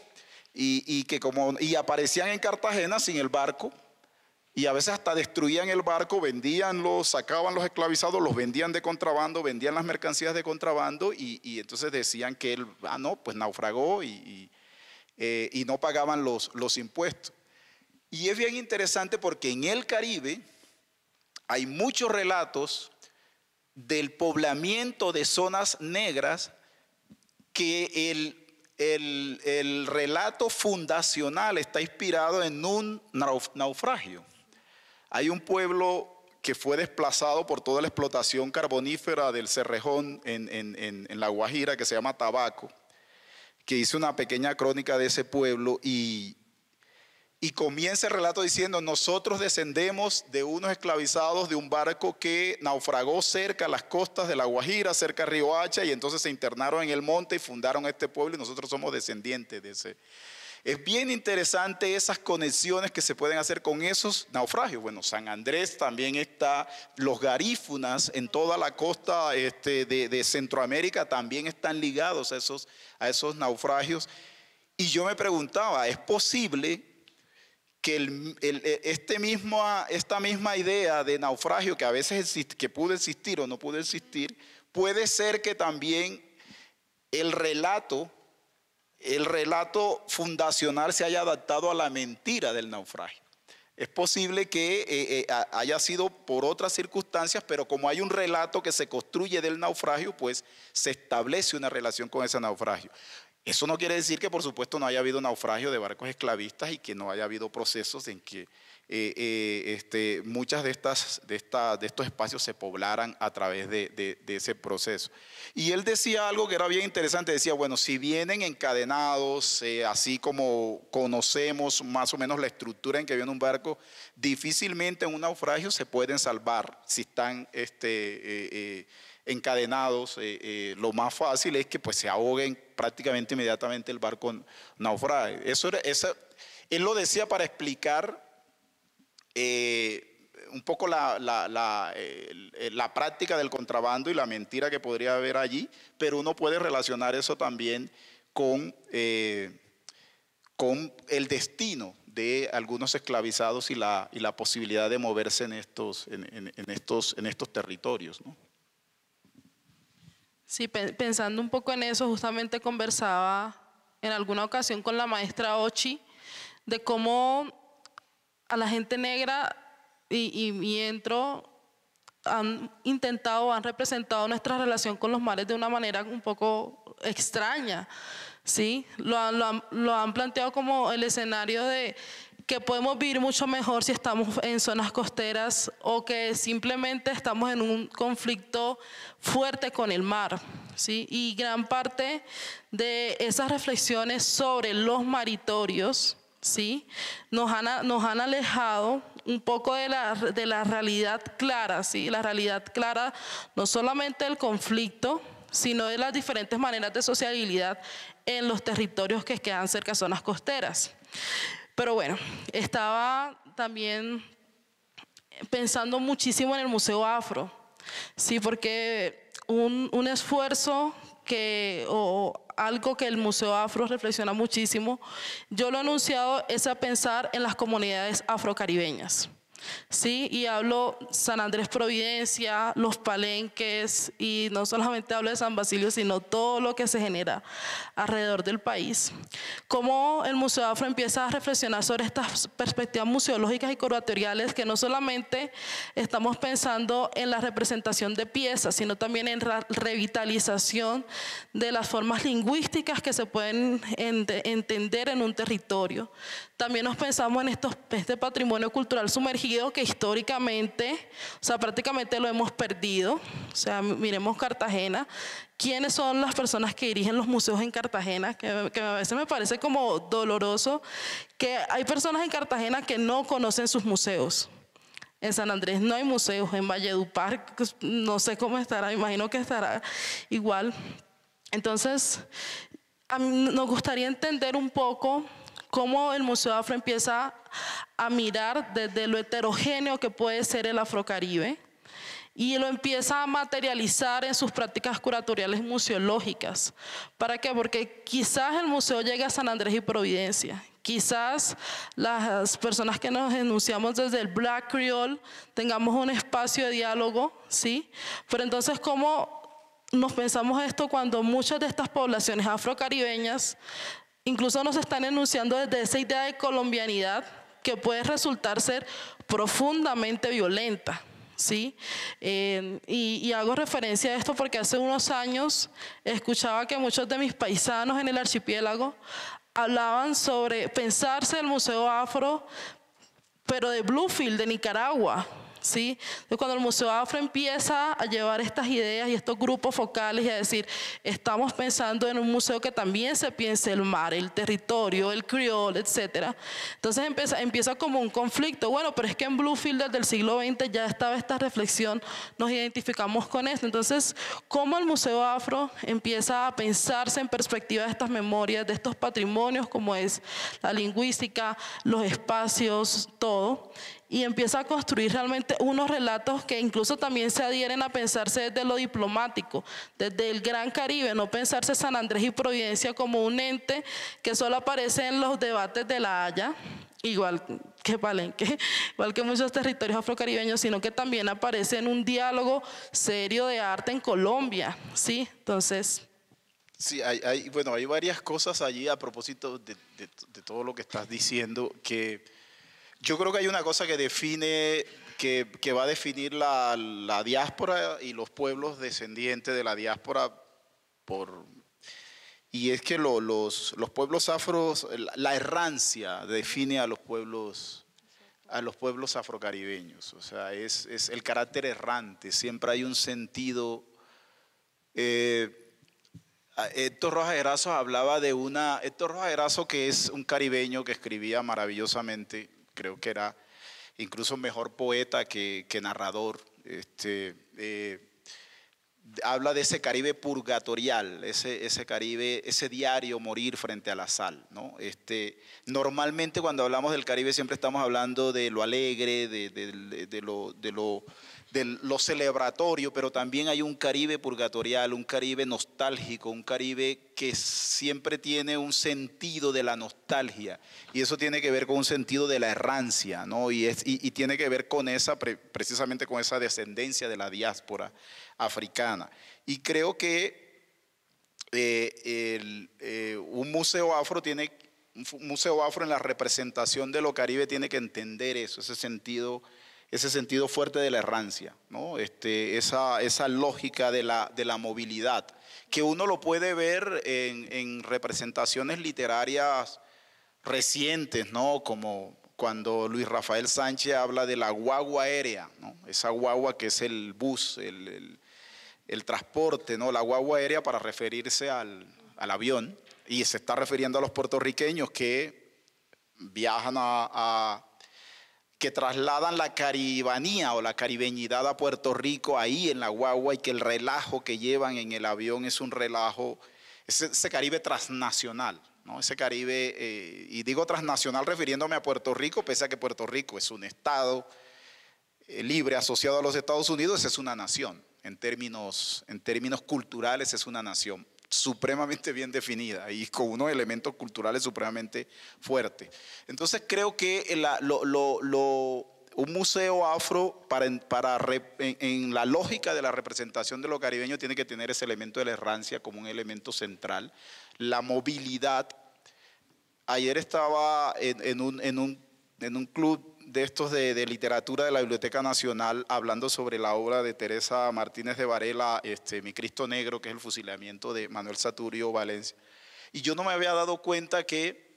y aparecían en Cartagena sin el barco y a veces hasta destruían el barco, sacaban los esclavizados, los vendían de contrabando, vendían las mercancías de contrabando y entonces decían que él, pues naufragó y no pagaban los impuestos. Y es bien interesante porque en el Caribe hay muchos relatos del poblamiento de zonas negras que el relato fundacional está inspirado en un naufragio. Hay un pueblo que fue desplazado por toda la explotación carbonífera del Cerrejón en La Guajira, que se llama Tabaco, que hice una pequeña crónica de ese pueblo y comienza el relato diciendo, nosotros descendemos de unos esclavizados de un barco que naufragó cerca a las costas de La Guajira, cerca a Río Hacha, y entonces se internaron en el monte y fundaron este pueblo y nosotros somos descendientes de ese. Es bien interesante esas conexiones que se pueden hacer con esos naufragios. Bueno, San Andrés también está, los garífunas en toda la costa de Centroamérica también están ligados a esos naufragios. Y yo me preguntaba, ¿es posible que esta misma idea de naufragio que a veces existe, que pudo existir o no pudo existir, puede ser que también el relato fundacional se haya adaptado a la mentira del naufragio? Es posible que haya sido por otras circunstancias, pero como hay un relato que se construye del naufragio, pues se establece una relación con ese naufragio. Eso no quiere decir que, por supuesto, no haya habido naufragio de barcos esclavistas y que no haya habido procesos en que muchas de estos espacios se poblaran a través de ese proceso. Y él decía algo que era bien interesante, decía, bueno, si vienen encadenados, así como conocemos más o menos la estructura en que viene un barco, difícilmente en un naufragio se pueden salvar si están encadenados. Lo más fácil es que pues se ahoguen prácticamente inmediatamente, el barco naufrague. Él lo decía para explicar un poco la práctica del contrabando y la mentira que podría haber allí, pero uno puede relacionar eso también con el destino de algunos esclavizados y la posibilidad de moverse en estos territorios, ¿no? Sí, pensando un poco en eso, justamente conversaba en alguna ocasión con la maestra Ochi de cómo a la gente negra y entro han intentado, han representado nuestra relación con los mares de una manera un poco extraña, ¿sí? Lo han planteado como el escenario de que podemos vivir mucho mejor si estamos en zonas costeras o que simplemente estamos en un conflicto fuerte con el mar, ¿sí? Y gran parte de esas reflexiones sobre los maritorios, ¿sí? nos han alejado un poco de la realidad clara, ¿sí? La realidad clara no solamente del conflicto, sino de las diferentes maneras de sociabilidad en los territorios que quedan cerca de zonas costeras. Pero bueno, estaba también pensando muchísimo en el Museo Afro, sí, porque un esfuerzo o algo que el Museo Afro reflexiona muchísimo, yo lo he anunciado, es a pensar en las comunidades afrocaribeñas. Sí, y hablo San Andrés Providencia, los Palenques, y no solamente hablo de San Basilio, sino todo lo que se genera alrededor del país. Cómo el Museo Afro empieza a reflexionar sobre estas perspectivas museológicas y curatoriales, que no solamente estamos pensando en la representación de piezas, sino también en la revitalización de las formas lingüísticas que se pueden entender en un territorio. También nos pensamos en este patrimonio cultural sumergido que históricamente, o sea, prácticamente lo hemos perdido. O sea, miremos Cartagena. ¿Quiénes son las personas que dirigen los museos en Cartagena? Que a veces me parece como doloroso que hay personas en Cartagena que no conocen sus museos. En San Andrés no hay museos, en Valledupar no sé cómo estará, me imagino que estará igual. Entonces, a mí nos gustaría entender un poco cómo el Museo Afro empieza a mirar desde lo heterogéneo que puede ser el Afrocaribe y lo empieza a materializar en sus prácticas curatoriales museológicas. ¿Para qué? Porque quizás el museo llegue a San Andrés y Providencia. Quizás las personas que nos enunciamos desde el Black Creole tengamos un espacio de diálogo, ¿sí? Pero entonces, ¿cómo nos pensamos esto cuando muchas de estas poblaciones afrocaribeñas incluso nos están enunciando desde esa idea de colombianidad que puede resultar ser profundamente violenta, ¿sí? Y hago referencia a esto porque hace unos años escuchaba que muchos de mis paisanos en el archipiélago hablaban sobre pensarse el Museo Afro, pero de Bluefield, de Nicaragua, ¿sí? Entonces, cuando el Museo Afro empieza a llevar estas ideas y estos grupos focales y a decir, estamos pensando en un museo que también se piense el mar, el territorio, el criol, etc. Entonces empieza como un conflicto. Bueno, pero es que en Bluefield desde el siglo XX ya estaba esta reflexión, nos identificamos con esto. Entonces, ¿cómo el Museo Afro empieza a pensarse en perspectiva de estas memorias, de estos patrimonios como es la lingüística, los espacios, todo? Y empieza a construir realmente unos relatos que incluso también se adhieren a pensarse desde lo diplomático, desde el Gran Caribe, no pensarse San Andrés y Providencia como un ente que solo aparece en los debates de La Haya, igual que Palenque, igual que muchos territorios afrocaribeños, sino que también aparece en un diálogo serio de arte en Colombia, ¿sí? Entonces... Sí, hay varias cosas allí a propósito de todo lo que estás diciendo que... Yo creo que hay una cosa que define, que va a definir la diáspora y los pueblos descendientes de la diáspora, y es que los pueblos afros, la errancia define a los pueblos afrocaribeños. O sea, es el carácter errante, siempre hay un sentido. Héctor Rojas Erazo hablaba de Héctor Rojas Erazo, que es un caribeño que escribía maravillosamente, creo que era incluso mejor poeta que narrador. Habla de ese Caribe purgatorial, ese Caribe, ese diario morir frente a la sal, ¿no? Normalmente cuando hablamos del Caribe siempre estamos hablando de lo alegre, de lo celebratorio, pero también hay un Caribe purgatorial, un Caribe nostálgico, un Caribe que siempre tiene un sentido de la nostalgia, y eso tiene que ver con un sentido de la errancia, ¿no? Y tiene que ver con precisamente con esa descendencia de la diáspora africana. Y creo que un museo afro en la representación de lo Caribe tiene que entender eso, ese sentido fuerte de la errancia, ¿no? Esa lógica de la movilidad, que uno lo puede ver en representaciones literarias recientes, ¿no? Como cuando Luis Rafael Sánchez habla de la guagua aérea, ¿no? Esa guagua que es el bus, el transporte, ¿no? La guagua aérea para referirse al avión, y se está refiriendo a los puertorriqueños que viajan que trasladan la caribanía o la caribeñidad a Puerto Rico ahí en la guagua, y que el relajo que llevan en el avión es un relajo, ese Caribe transnacional, ¿no? Ese Caribe, y digo transnacional refiriéndome a Puerto Rico, pese a que Puerto Rico es un estado libre asociado a los Estados Unidos, es una nación. En términos culturales es una nación supremamente bien definida y con unos elementos culturales supremamente fuertes. Entonces creo que un museo afro en la lógica de la representación de lo caribeño tiene que tener ese elemento de la errancia como un elemento central, la movilidad. Ayer estaba en un club de estos de literatura de la Biblioteca Nacional hablando sobre la obra de Teresa Martínez de Varela, Mi Cristo Negro, que es el fusilamiento de Manuel Saturio Valencia. Y yo no me había dado cuenta que,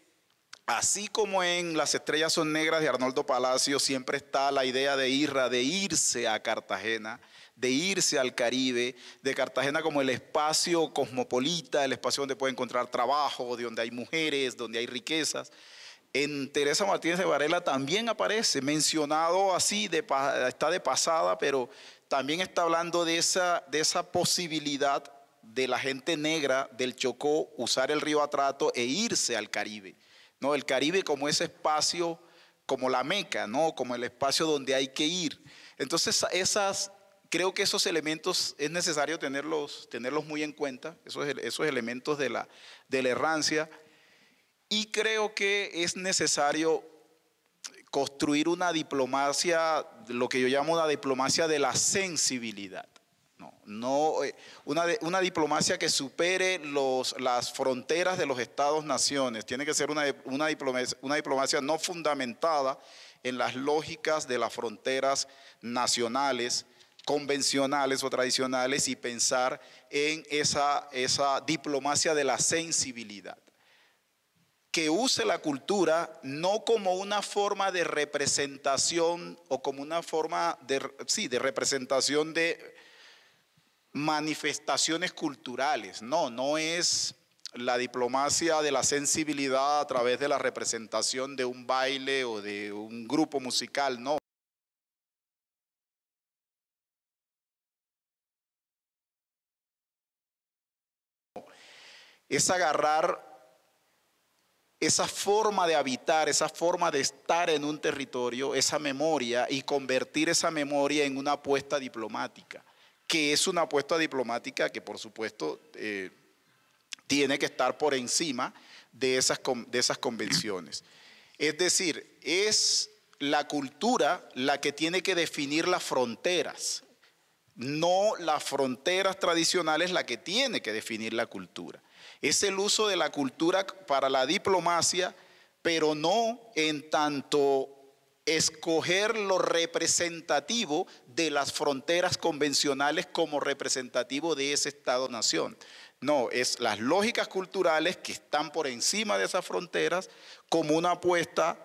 así como en Las estrellas son negras de Arnoldo Palacio, siempre está la idea de irse a Cartagena, de irse al Caribe, de Cartagena como el espacio cosmopolita, el espacio donde puede encontrar trabajo, donde hay mujeres, donde hay riquezas. En Teresa Martínez de Varela también aparece, mencionado así, está de pasada, pero también está hablando de esa posibilidad de la gente negra del Chocó usar el río Atrato e irse al Caribe, ¿no? El Caribe como ese espacio, como la Meca, ¿no? Como el espacio donde hay que ir. Entonces creo que esos elementos es necesario tenerlos muy en cuenta, esos elementos de la errancia. Y creo que es necesario construir una diplomacia, lo que yo llamo una diplomacia de la sensibilidad. Una diplomacia que supere las fronteras de los estados-naciones. Tiene que ser una diplomacia no fundamentada en las lógicas de las fronteras nacionales, convencionales o tradicionales, y pensar en esa diplomacia de la sensibilidad, que use la cultura no como una forma de representación o como una forma de representación de manifestaciones culturales. No es la diplomacia de la sensibilidad a través de la representación de un baile o de un grupo musical, no. Es agarrar esa forma de habitar, esa forma de estar en un territorio, esa memoria, y convertir esa memoria en una apuesta diplomática, que es una apuesta diplomática que por supuesto tiene que estar por encima de esas convenciones. Es decir, es la cultura la que tiene que definir las fronteras, no las fronteras tradicionales la que tiene que definir la cultura. Es el uso de la cultura para la diplomacia, pero no en tanto escoger lo representativo de las fronteras convencionales como representativo de ese Estado-nación. No, es las lógicas culturales que están por encima de esas fronteras como una apuesta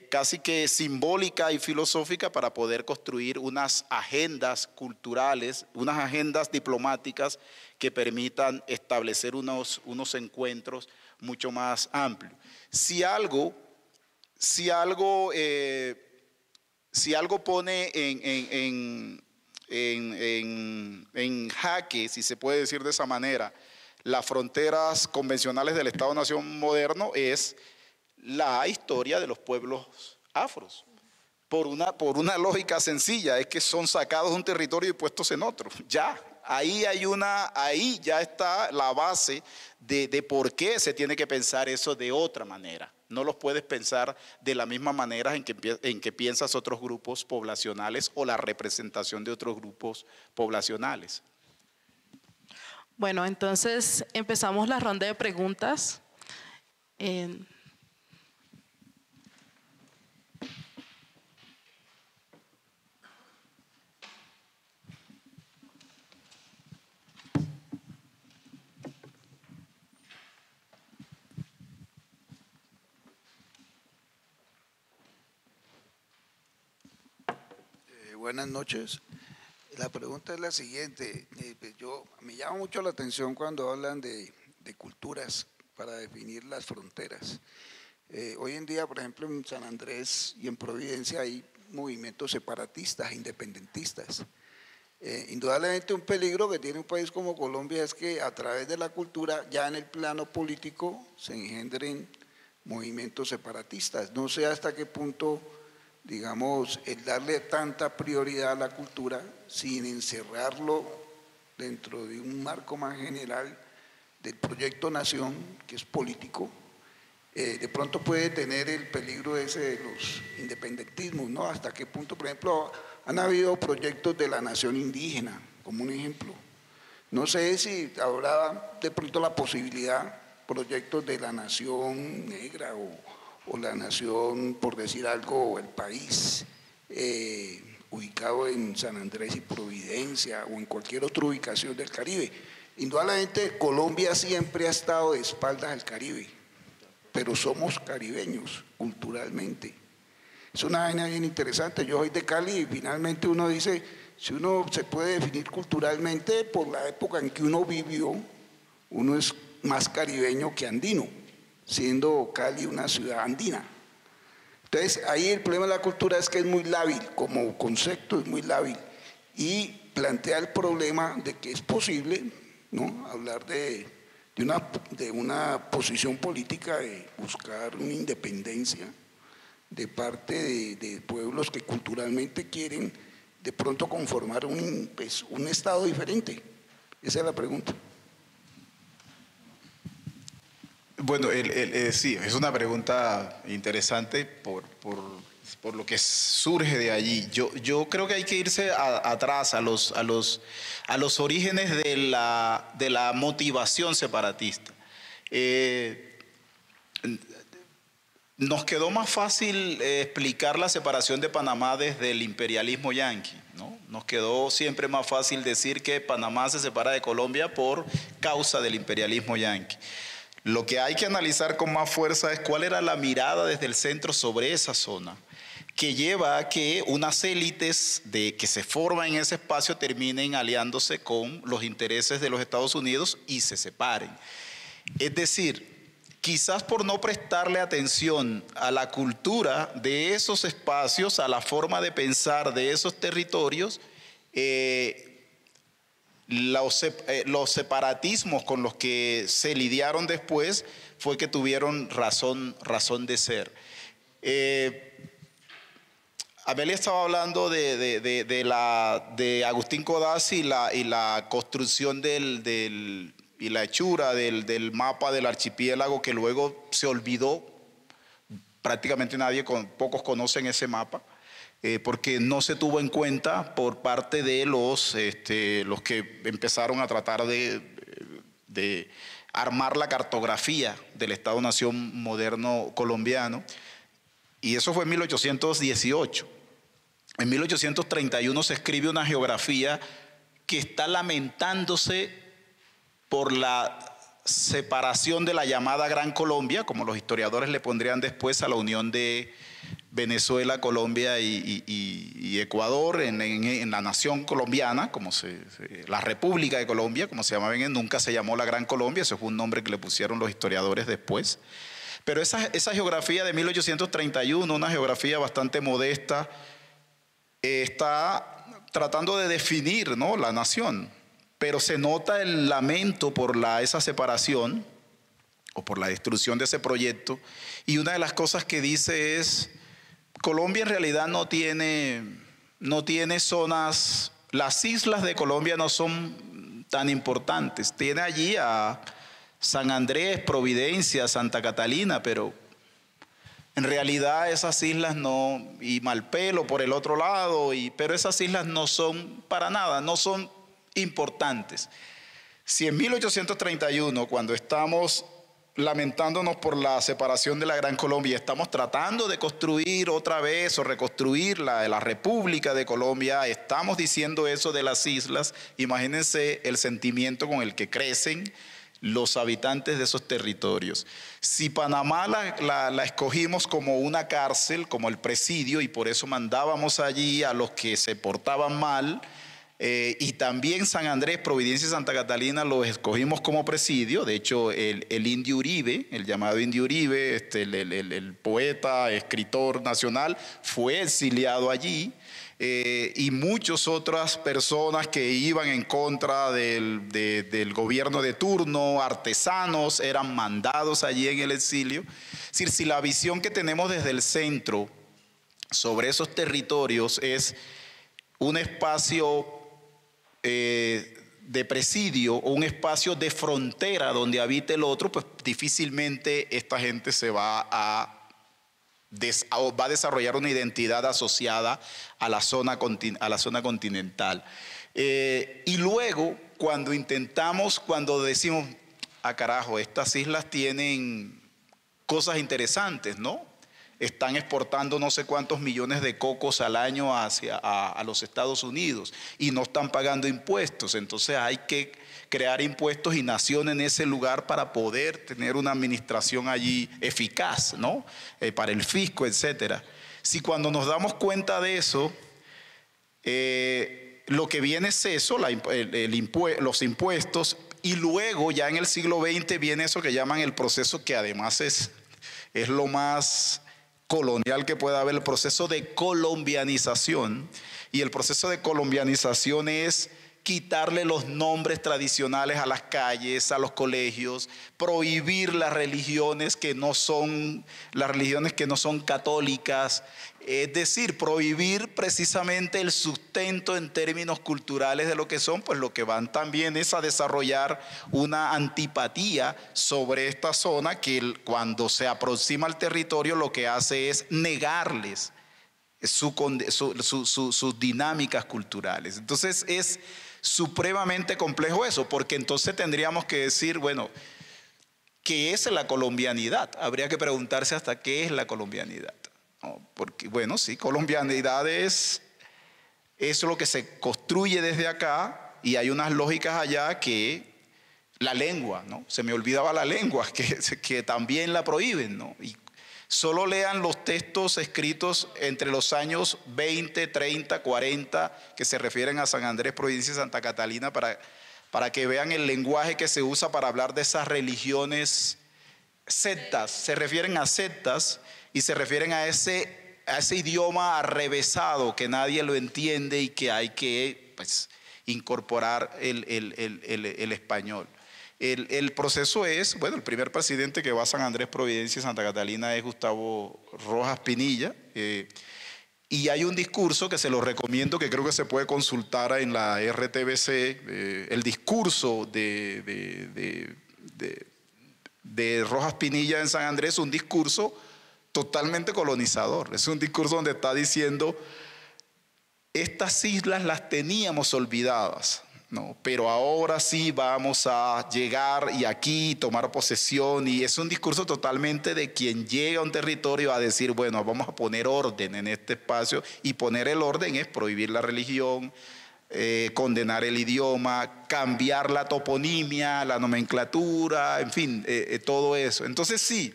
casi que simbólica y filosófica para poder construir unas agendas culturales, unas agendas diplomáticas que permitan establecer unos encuentros mucho más amplios. Si algo pone en jaque, si se puede decir de esa manera, las fronteras convencionales del Estado-nación moderno es la historia de los pueblos afros. Por una lógica sencilla, es que son sacados de un territorio y puestos en otro. Ya, ahí ya está la base de por qué se tiene que pensar eso de otra manera. No los puedes pensar de la misma manera en que piensas otros grupos poblacionales o la representación de otros grupos poblacionales. Bueno, entonces empezamos la ronda de preguntas. Buenas noches. La pregunta es la siguiente. Me llama mucho la atención cuando hablan de culturas para definir las fronteras. Hoy en día, por ejemplo, en San Andrés y en Providencia hay movimientos separatistas, independentistas. Indudablemente un peligro que tiene un país como Colombia es que a través de la cultura, ya en el plano político, se engendren movimientos separatistas. No sé hasta qué punto, digamos, el darle tanta prioridad a la cultura sin encerrarlo dentro de un marco más general del proyecto nación, que es político, de pronto puede tener el peligro ese de los independentismos, ¿no? Hasta qué punto, por ejemplo, han habido proyectos de la nación indígena, como un ejemplo. No sé si habrá de pronto la posibilidad, proyectos de la nación negra o la nación, por decir algo, el país ubicado en San Andrés y Providencia o en cualquier otra ubicación del Caribe. Indudablemente Colombia siempre ha estado de espaldas al Caribe, pero somos caribeños culturalmente. Es una vaina bien interesante. Yo soy de Cali y finalmente uno dice, si uno se puede definir culturalmente por la época en que uno vivió, uno es más caribeño que andino, siendo Cali una ciudad andina. Entonces, ahí el problema de la cultura es que es muy lábil, como concepto es muy lábil, y plantea el problema de que es posible, ¿no?, hablar de una posición política de buscar una independencia de parte de pueblos que culturalmente quieren de pronto conformar un estado diferente. Esa es la pregunta. Bueno, sí, es una pregunta interesante por lo que surge de allí. Yo creo que hay que irse atrás, a los orígenes de la motivación separatista. Nos quedó más fácil explicar la separación de Panamá desde el imperialismo yanqui, ¿no? Nos quedó siempre más fácil decir que Panamá se separa de Colombia por causa del imperialismo yanqui. Lo que hay que analizar con más fuerza es cuál era la mirada desde el centro sobre esa zona, que lleva a que unas élites que se forman en ese espacio terminen aliándose con los intereses de los Estados Unidos y se separen. Es decir, quizás por no prestarle atención a la cultura de esos espacios, a la forma de pensar de esos territorios, los separatismos con los que se lidiaron después fue que tuvieron razón de ser. Amelia estaba hablando de Agustín Codazzi y la construcción y la hechura del mapa del archipiélago, que luego se olvidó. Prácticamente pocos conocen ese mapa. Porque no se tuvo en cuenta por parte de los que empezaron a tratar de armar la cartografía del Estado-Nación moderno colombiano. Y eso fue en 1818. En 1831 se escribe una geografía que está lamentándose por la separación de la llamada Gran Colombia, como los historiadores le pondrían después a la unión de Venezuela, Colombia y Ecuador en la nación colombiana, la República de Colombia, como se llamaba nunca se llamó la Gran Colombia, eso fue un nombre que le pusieron los historiadores después. Pero esa geografía de 1831, una geografía bastante modesta, está tratando de definir, ¿no?, la nación, pero se nota el lamento por esa separación o por la destrucción de ese proyecto, y una de las cosas que dice es: Colombia en realidad no tiene zonas, las islas de Colombia no son tan importantes. Tiene allí a San Andrés, Providencia, Santa Catalina, pero en realidad esas islas no, y Malpelo por el otro lado, pero esas islas no son para nada, no son importantes. Si en 1831, cuando estamos lamentándonos por la separación de la Gran Colombia, estamos tratando de construir otra vez o reconstruir la República de Colombia, estamos diciendo eso de las islas, imagínense el sentimiento con el que crecen los habitantes de esos territorios. Si Panamá la escogimos como una cárcel, como el presidio, y por eso mandábamos allí a los que se portaban mal, y también San Andrés, Providencia y Santa Catalina los escogimos como presidio. De hecho, el Indio Uribe, el llamado Indio Uribe, el poeta, escritor nacional, fue exiliado allí. Y muchas otras personas que iban en contra del gobierno de turno, artesanos, eran mandados allí en el exilio. Es decir, si la visión que tenemos desde el centro sobre esos territorios es un espacio de presidio o un espacio de frontera donde habite el otro, pues difícilmente esta gente se va a desarrollar una identidad asociada a la zona continental. Y luego, cuando decimos, carajo, estas islas tienen cosas interesantes, ¿no? Están exportando no sé cuántos millones de cocos al año a los Estados Unidos y no están pagando impuestos. Entonces hay que crear impuestos y nación en ese lugar para poder tener una administración allí eficaz, ¿no? Para el fisco, etcétera. Si cuando nos damos cuenta de eso, lo que viene es eso, los impuestos, y luego ya en el siglo XX viene eso que llaman el proceso, que además es lo más colonial que pueda haber, el proceso de colombianización. Y el proceso de colombianización es quitarle los nombres tradicionales a las calles, a los colegios, prohibir las religiones que no son católicas, es decir, prohibir precisamente el sustento en términos culturales de lo que son, pues lo que van también es a desarrollar una antipatía sobre esta zona que cuando se aproxima al territorio lo que hace es negarles sus dinámicas culturales. Entonces es supremamente complejo eso, porque entonces tendríamos que decir, bueno, ¿qué es la colombianidad? Habría que preguntarse hasta qué es la colombianidad, ¿no? Porque, bueno, sí, colombianidad es lo que se construye desde acá, y hay unas lógicas allá que la lengua, ¿no? Se me olvidaba la lengua, que también la prohíben, ¿no? Y solo lean los textos escritos entre los años 20, 30, 40 que se refieren a San Andrés, Providencia y Santa Catalina para que vean el lenguaje que se usa para hablar de esas religiones sectas. Se refieren a sectas y se refieren a ese idioma arrevesado que nadie lo entiende y que hay que, pues, incorporar el español. El proceso es, bueno, el primer presidente que va a San Andrés, Providencia y Santa Catalina es Gustavo Rojas Pinilla, y hay un discurso que se lo recomiendo, que creo que se puede consultar en la RTBC, el discurso de Rojas Pinilla en San Andrés, un discurso totalmente colonizador. Es un discurso donde está diciendo: estas islas las teníamos olvidadas, ¿no? Pero ahora sí vamos a llegar y aquí tomar posesión, y es un discurso totalmente de quien llega a un territorio a decir, bueno, vamos a poner orden en este espacio, y poner el orden es prohibir la religión, condenar el idioma, cambiar la toponimia, la nomenclatura, en fin, todo eso. Entonces sí,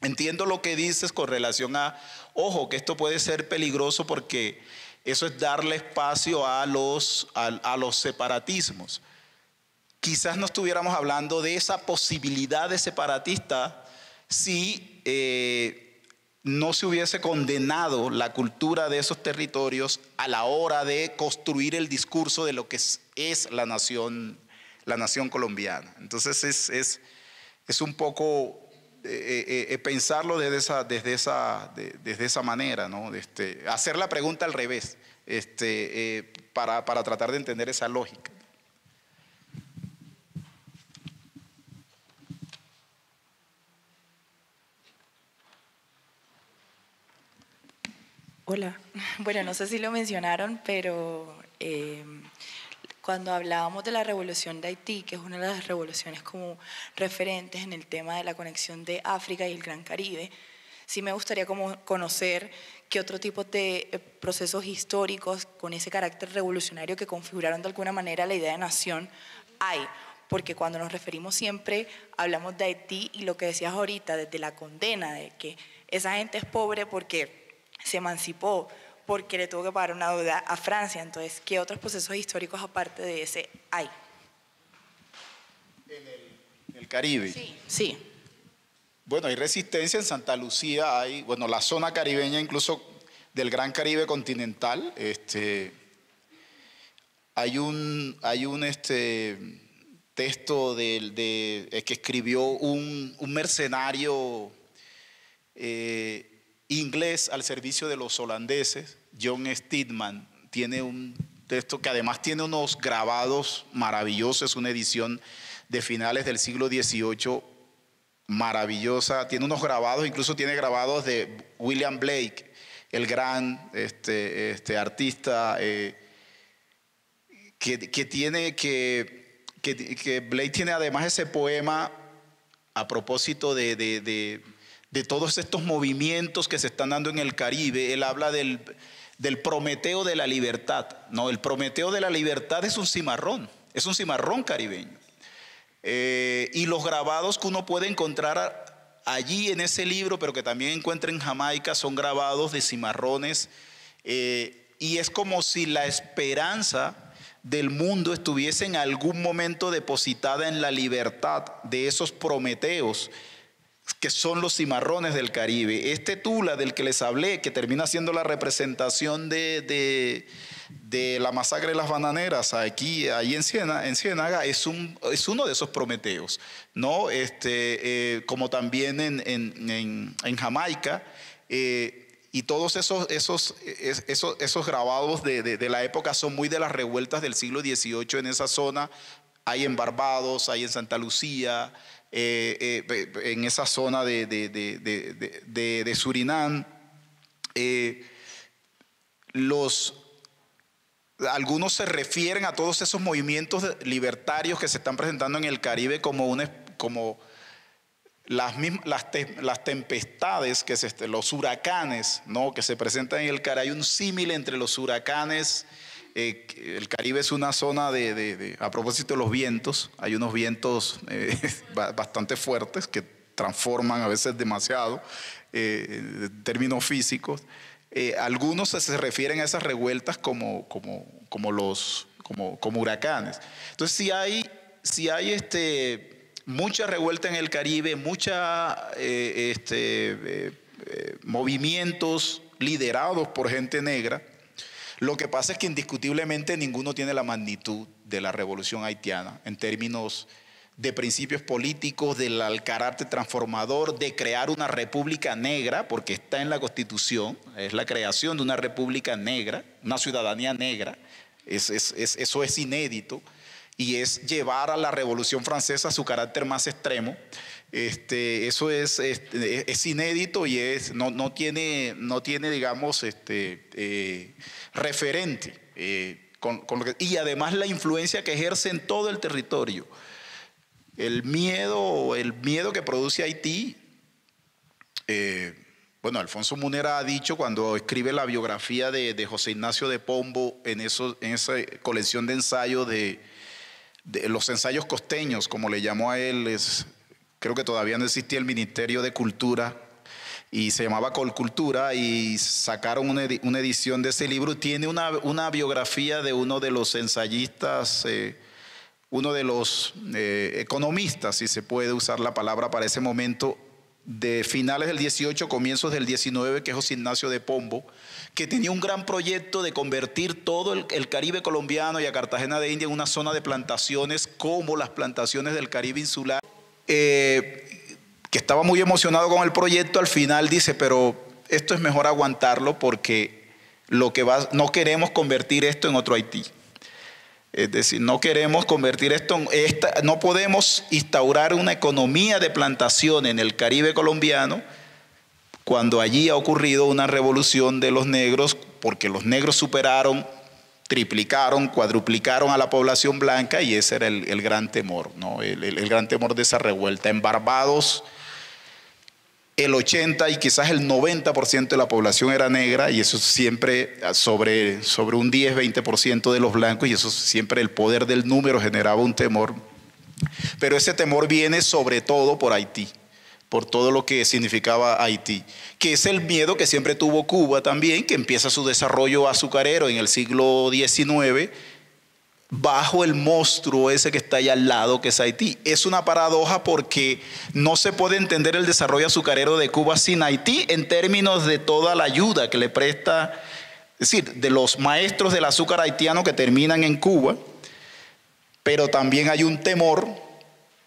entiendo lo que dices con relación a, ojo, que esto puede ser peligroso porque eso es darle espacio a los separatismos. Quizás no estuviéramos hablando de esa posibilidad de separatista si no se hubiese condenado la cultura de esos territorios a la hora de construir el discurso de lo que es la nación colombiana. Entonces es un poco pensarlo desde esa manera, ¿no? Hacer la pregunta al revés, para tratar de entender esa lógica. Hola. Bueno, no sé si lo mencionaron, pero cuando hablábamos de la revolución de Haití, que es una de las revoluciones como referentes en el tema de la conexión de África y el Gran Caribe, sí me gustaría como conocer qué otro tipo de procesos históricos con ese carácter revolucionario que configuraron de alguna manera la idea de nación hay. Porque cuando nos referimos siempre, hablamos de Haití y lo que decías ahorita, desde la condena de que esa gente es pobre porque se emancipó, porque le tuvo que pagar una deuda a Francia. Entonces, ¿qué otros procesos históricos aparte de ese hay? En el Caribe. Sí. Sí. Bueno, hay resistencia en Santa Lucía, hay, bueno, la zona caribeña incluso del Gran Caribe continental, hay un texto que escribió un mercenario inglés al servicio de los holandeses, John Stedman. Tiene un texto que además tiene unos grabados maravillosos, una edición de finales del siglo XVIII maravillosa, tiene unos grabados, incluso tiene grabados de William Blake, el gran artista que Blake tiene además ese poema a propósito de todos estos movimientos que se están dando en el Caribe. Él habla del Prometeo de la libertad, ¿no? El Prometeo de la libertad es un cimarrón caribeño. Y los grabados que uno puede encontrar allí en ese libro, pero que también encuentra en Jamaica, son grabados de cimarrones, y es como si la esperanza del mundo estuviese en algún momento depositada en la libertad de esos prometeos que son los cimarrones del Caribe. Este Tula del que les hablé, que termina siendo la representación de la masacre de las bananeras ahí en Ciénaga, es uno de esos prometeos, ¿no? Como también en Jamaica, y todos esos grabados de la época son muy de las revueltas del siglo XVIII en esa zona. Hay en Barbados, hay en Santa Lucía, en esa zona de Surinam. Algunos se refieren a todos esos movimientos libertarios que se están presentando en el Caribe como las tempestades, los huracanes, ¿no? Que se presentan en el Caribe. Hay un símil entre los huracanes. El Caribe es una zona a propósito de los vientos, hay unos vientos bastante fuertes que transforman a veces demasiado en términos físicos. Algunos se refieren a esas revueltas como huracanes. Entonces si hay mucha revuelta en el Caribe, movimientos liderados por gente negra. Lo que pasa es que indiscutiblemente ninguno tiene la magnitud de la revolución haitiana en términos de principios políticos, del carácter transformador, de crear una república negra, porque está en la Constitución, es la creación de una república negra, una ciudadanía negra. Eso es inédito, y es llevar a la Revolución Francesa a su carácter más extremo. Eso es inédito y no tiene digamos, referente y además la influencia que ejerce en todo el territorio. El miedo que produce Haití, bueno, Alfonso Munera ha dicho cuando escribe la biografía de José Ignacio de Pombo en esa colección de ensayos de los ensayos costeños, como le llamó a él, creo que todavía no existía el Ministerio de Cultura y se llamaba Colcultura, y sacaron una edición de ese libro. Tiene una biografía de uno de los ensayistas, uno de los economistas, si se puede usar la palabra para ese momento, de finales del 18, comienzos del 19, que es José Ignacio de Pombo, que tenía un gran proyecto de convertir todo el Caribe colombiano y a Cartagena de India en una zona de plantaciones como las plantaciones del Caribe insular, que estaba muy emocionado con el proyecto. Al final dice, pero esto es mejor aguantarlo porque no queremos convertir esto en otro Haití. Es decir, no queremos convertir esto no podemos instaurar una economía de plantación en el Caribe colombiano cuando allí ha ocurrido una revolución de los negros, porque los negros superaron, triplicaron, cuadruplicaron a la población blanca, y ese era el gran temor, ¿no? El gran temor de esa revuelta. En Barbados, el 80 y quizás el 90% de la población era negra, y eso siempre sobre un 10-20% de los blancos, y eso siempre, el poder del número generaba un temor. Pero ese temor viene sobre todo por Haití, por todo lo que significaba Haití, que es el miedo que siempre tuvo Cuba también, que empieza su desarrollo azucarero en el siglo XIX, bajo el monstruo ese que está allá al lado, que es Haití. Es una paradoja porque no se puede entender el desarrollo azucarero de Cuba sin Haití en términos de toda la ayuda que le presta, es decir, de los maestros del azúcar haitiano que terminan en Cuba, pero también hay un temor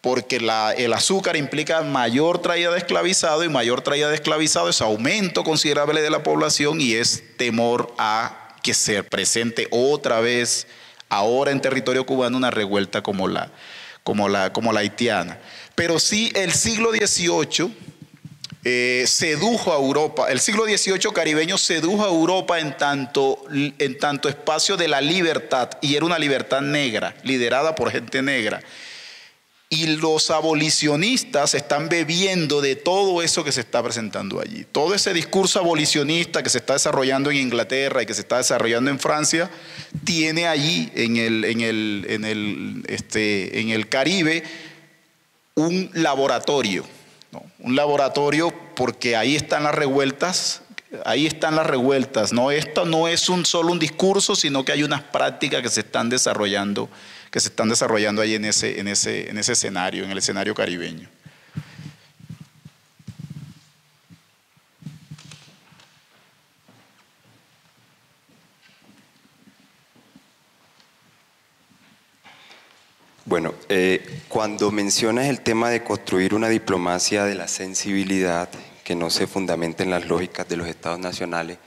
porque el azúcar implica mayor traída de esclavizado, y mayor traída de esclavizado es aumento considerable de la población, y es temor a que se presente otra vez ahora en territorio cubano una revuelta como la haitiana. Pero sí, el siglo XVIII sedujo a Europa, el siglo XVIII caribeño sedujo a Europa en tanto espacio de la libertad, y era una libertad negra, liderada por gente negra. Y los abolicionistas están bebiendo de todo eso que se está presentando allí. Todo ese discurso abolicionista que se está desarrollando en Inglaterra y que se está desarrollando en Francia, tiene allí en el Caribe un laboratorio, ¿no? Un laboratorio, porque ahí están las revueltas. ¿No? Esto no es solo un discurso, sino que hay unas prácticas que se están desarrollando ahí en ese escenario, en el escenario caribeño. Bueno, cuando mencionas el tema de construir una diplomacia de la sensibilidad que no se fundamenta en las lógicas de los estados nacionales,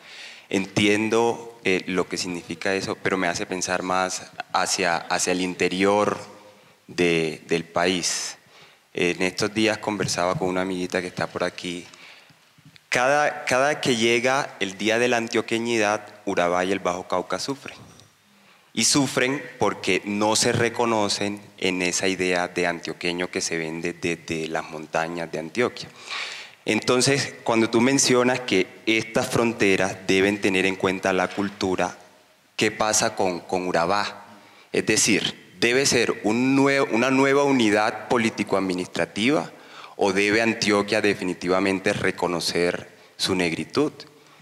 entiendo lo que significa eso, pero me hace pensar más hacia el interior del país. En estos días conversaba con una amiguita que está por aquí. Cada que llega el día de la antioqueñidad, Urabá y el Bajo Cauca sufren. Y sufren porque no se reconocen en esa idea de antioqueño que se vende desde las montañas de Antioquia. Entonces, cuando tú mencionas que estas fronteras deben tener en cuenta la cultura, ¿qué pasa con Urabá? Es decir, ¿debe ser una nueva unidad político-administrativa o debe Antioquia definitivamente reconocer su negritud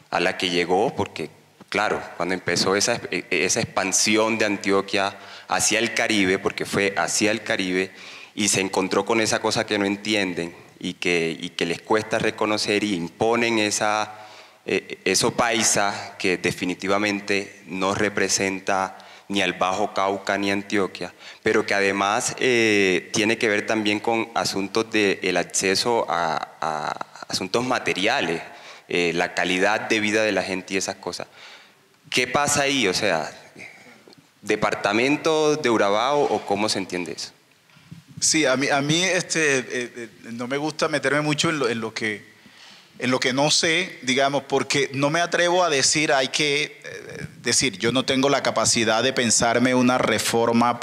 a la que llegó? Porque, claro, cuando empezó esa expansión de Antioquia hacia el Caribe, porque fue hacia el Caribe, y se encontró con esa cosa que no entienden, y que les cuesta reconocer, y imponen eso paisa que definitivamente no representa ni al Bajo Cauca ni Antioquia, pero que además tiene que ver también con asuntos del acceso a asuntos materiales, la calidad de vida de la gente y esas cosas. ¿Qué pasa ahí? O sea, ¿departamento de Urabá o cómo se entiende eso? Sí, a mí no me gusta meterme mucho en lo que no sé, digamos, porque no me atrevo a decir hay que decir, yo no tengo la capacidad de pensarme una reforma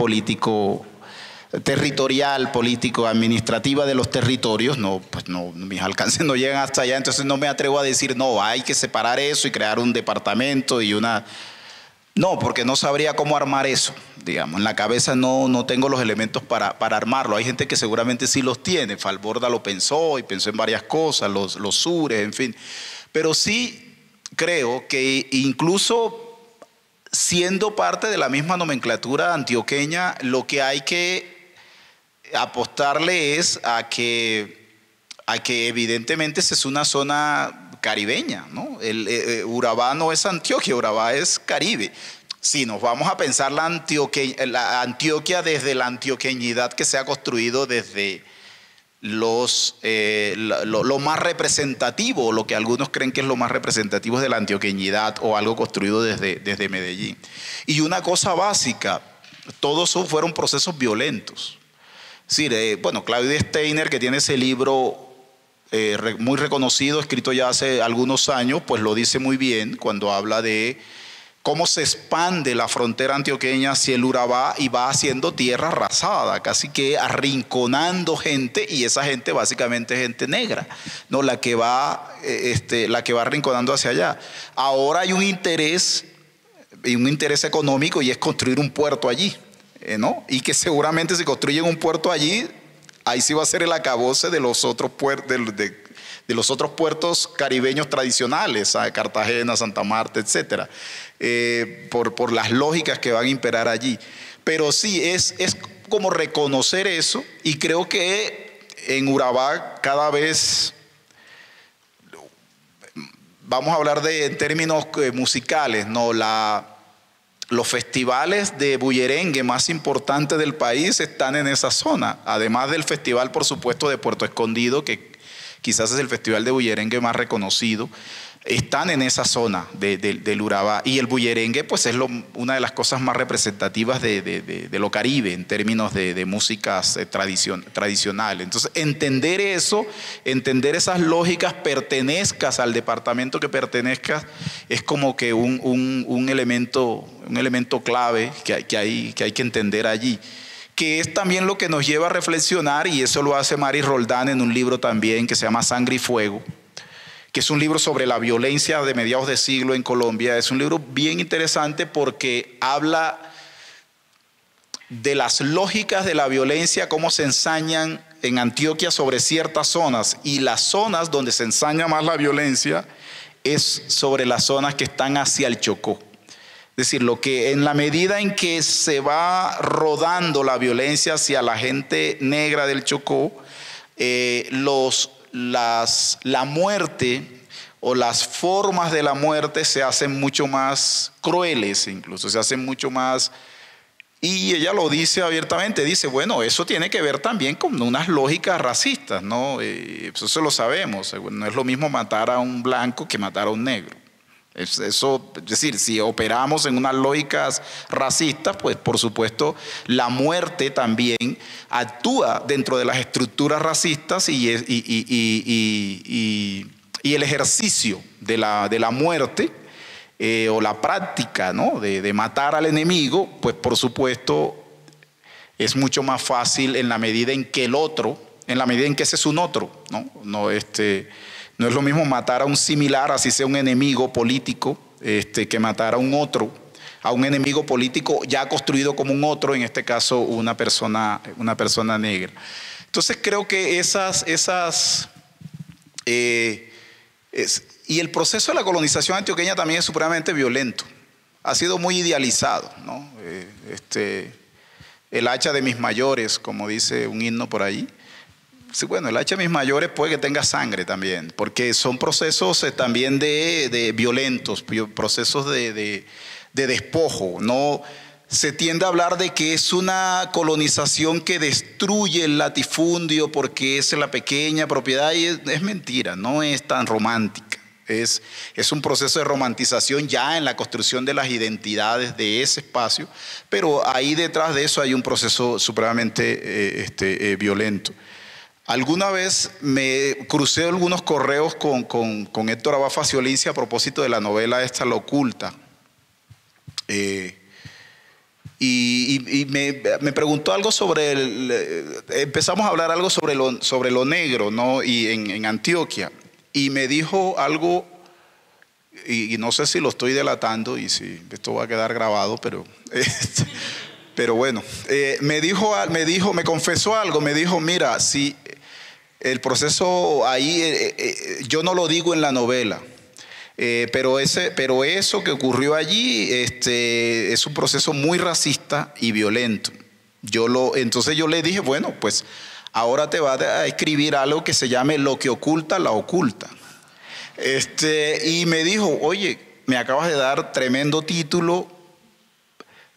territorial, político-administrativa de los territorios. No, pues no, mis alcances no llegan hasta allá, entonces no me atrevo a decir, no, hay que separar eso y crear un departamento y una... No, porque no sabría cómo armar eso, digamos. En la cabeza no tengo los elementos para armarlo. Hay gente que seguramente sí los tiene. Falborda lo pensó y pensó en varias cosas, los sures, en fin. Pero sí creo que incluso siendo parte de la misma nomenclatura antioqueña, lo que hay que apostarle es a que evidentemente esa es una zona caribeña, ¿no? Urabá no es Antioquia, Urabá es Caribe. Si nos vamos a pensar la Antioquia desde la antioqueñidad que se ha construido desde lo más representativo, lo que algunos creen que es lo más representativo de la antioqueñidad o algo construido desde Medellín. Y una cosa básica, todos fueron procesos violentos. Es decir, bueno, Claudia Steiner, que tiene ese libro muy reconocido, escrito ya hace algunos años, pues lo dice muy bien cuando habla de cómo se expande la frontera antioqueña hacia el Urabá y va haciendo tierra arrasada, casi que arrinconando gente, y esa gente básicamente es gente negra, ¿no? la que va arrinconando hacia allá. Ahora hay un interés económico, y es construir un puerto allí, ¿no? Y que seguramente si construyen un puerto allí, ahí sí va a ser el acabose de los otros puertos caribeños tradicionales, ¿sabes? Cartagena, Santa Marta, etcétera, por las lógicas que van a imperar allí. Pero sí, es como reconocer eso, y creo que en Urabá cada vez, vamos a hablar en términos musicales, ¿no? Los festivales de bullerengue más importantes del país están en esa zona, además del festival, por supuesto, de Puerto Escondido, que quizás es el festival de bullerengue más reconocido. Están en esa zona del Urabá, y el bullerengue pues es una de las cosas más representativas de lo Caribe en términos de músicas tradicionales. Entonces, entender eso, entender esas lógicas, pertenezcas al departamento que pertenezcas, es como que un elemento clave que hay que entender allí, que es también lo que nos lleva a reflexionar, y eso lo hace Mari Roldán en un libro también que se llama Sangre y Fuego, que es un libro sobre la violencia de mediados de siglo en Colombia. Es un libro bien interesante porque habla de las lógicas de la violencia, cómo se ensañan en Antioquia sobre ciertas zonas, y las zonas donde se ensaña más la violencia es sobre las zonas que están hacia el Chocó. Es decir, lo que en la medida en que se va rodando la violencia hacia la gente negra del Chocó, la muerte o las formas de la muerte se hacen mucho más crueles, incluso se hacen mucho más, y ella lo dice abiertamente, dice, bueno, eso tiene que ver también con unas lógicas racistas, ¿no? Eso lo sabemos, no es lo mismo matar a un blanco que matar a un negro. Es decir, si operamos en unas lógicas racistas, pues por supuesto la muerte también actúa dentro de las estructuras racistas, y el ejercicio de la muerte o la práctica, ¿no? de matar al enemigo, pues por supuesto es mucho más fácil en la medida en que ese es un otro, ¿no? No es lo mismo matar a un similar, así sea un enemigo político, que matar a un otro, a un enemigo político ya construido como un otro, en este caso una persona negra. Entonces creo que y el proceso de la colonización antioqueña también es supremamente violento. Ha sido muy idealizado, ¿no? El hacha de mis mayores, como dice un himno por ahí. Sí, bueno, el hacha de mis mayores puede que tenga sangre también, porque son procesos también de violentos, procesos de despojo. No se tiende a hablar de que es una colonización que destruye el latifundio porque es la pequeña propiedad, y es mentira, no es tan romántica. Es un proceso de romantización ya en la construcción de las identidades de ese espacio, pero ahí detrás de eso hay un proceso supremamente violento. Alguna vez me crucé algunos correos con Héctor Abad Faciolince a propósito de la novela esta, La Oculta, Y me preguntó algo sobre, empezamos a hablar algo sobre lo negro, ¿no? Y en Antioquia. Y me dijo algo, y no sé si lo estoy delatando y si esto va a quedar grabado, pero bueno, me confesó algo, me dijo, mira, si el proceso ahí, yo no lo digo en la novela. Pero eso que ocurrió allí es un proceso muy racista y violento. Entonces yo le dije, bueno, pues ahora te va a escribir algo que se llame Lo que oculta la oculta. Y me dijo, oye, me acabas de dar tremendo título.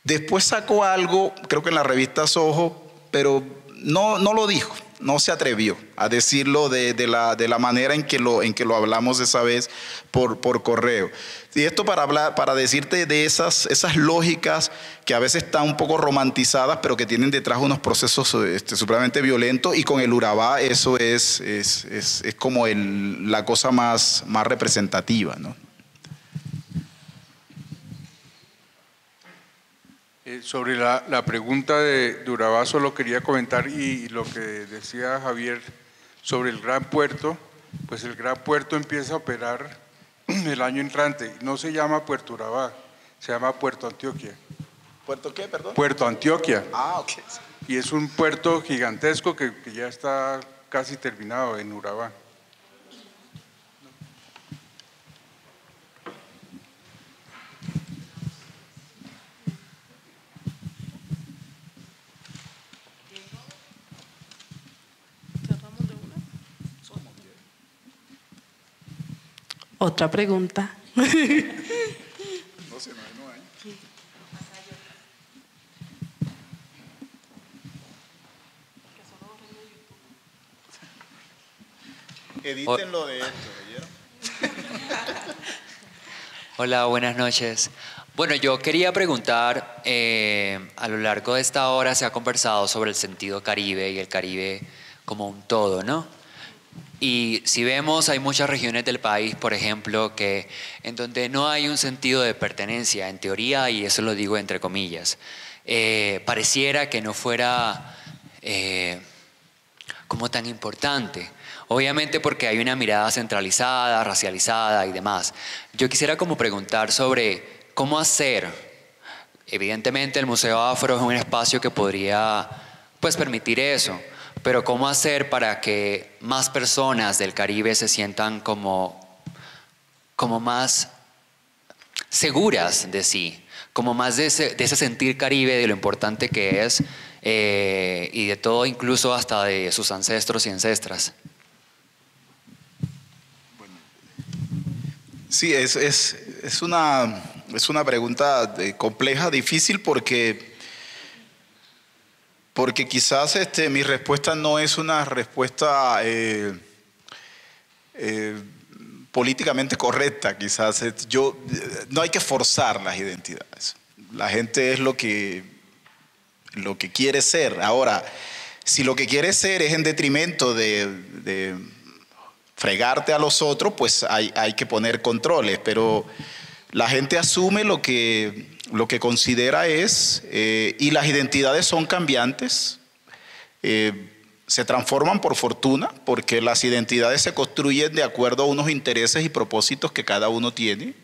Después sacó algo, creo que en la revista Soho, pero no lo dijo. No se atrevió a decirlo de la manera en que lo hablamos esa vez por correo. Y esto para decirte de esas lógicas que a veces están un poco romantizadas, pero que tienen detrás unos procesos supremamente violentos, y con el Urabá eso es como la cosa más representativa, ¿no? Sobre la pregunta de Urabá, solo quería comentar, y lo que decía Javier sobre el Gran Puerto, pues el Gran Puerto empieza a operar el año entrante. No se llama Puerto Urabá, se llama Puerto Antioquia. ¿Puerto qué, perdón? Puerto Antioquia. Ah, ok. Y es un puerto gigantesco que ya está casi terminado en Urabá. Otra pregunta. Edítenlo de esto, ¿oyeron? Hola, buenas noches. Bueno, yo quería preguntar, a lo largo de esta hora se ha conversado sobre el sentido Caribe y el Caribe como un todo, ¿no? Y si vemos, hay muchas regiones del país, por ejemplo, en donde no hay un sentido de pertenencia, en teoría, y eso lo digo entre comillas. Pareciera que no fuera como tan importante. Obviamente porque hay una mirada centralizada, racializada y demás. Yo quisiera como preguntar sobre cómo hacer. Evidentemente el Museo Afro es un espacio que podría pues permitir eso, pero cómo hacer para que más personas del Caribe se sientan como más seguras de sí, como más de ese sentir Caribe, de lo importante que es, y de todo, incluso hasta de sus ancestros y ancestras. Sí, es una pregunta compleja, difícil, porque quizás mi respuesta no es una respuesta políticamente correcta. Quizás no hay que forzar las identidades. La gente es lo que quiere ser. Ahora, si lo que quiere ser es en detrimento de fregarte a los otros, pues hay que poner controles, pero la gente asume lo que considera es, y las identidades son cambiantes, se transforman por fortuna, porque las identidades se construyen de acuerdo a unos intereses y propósitos que cada uno tiene.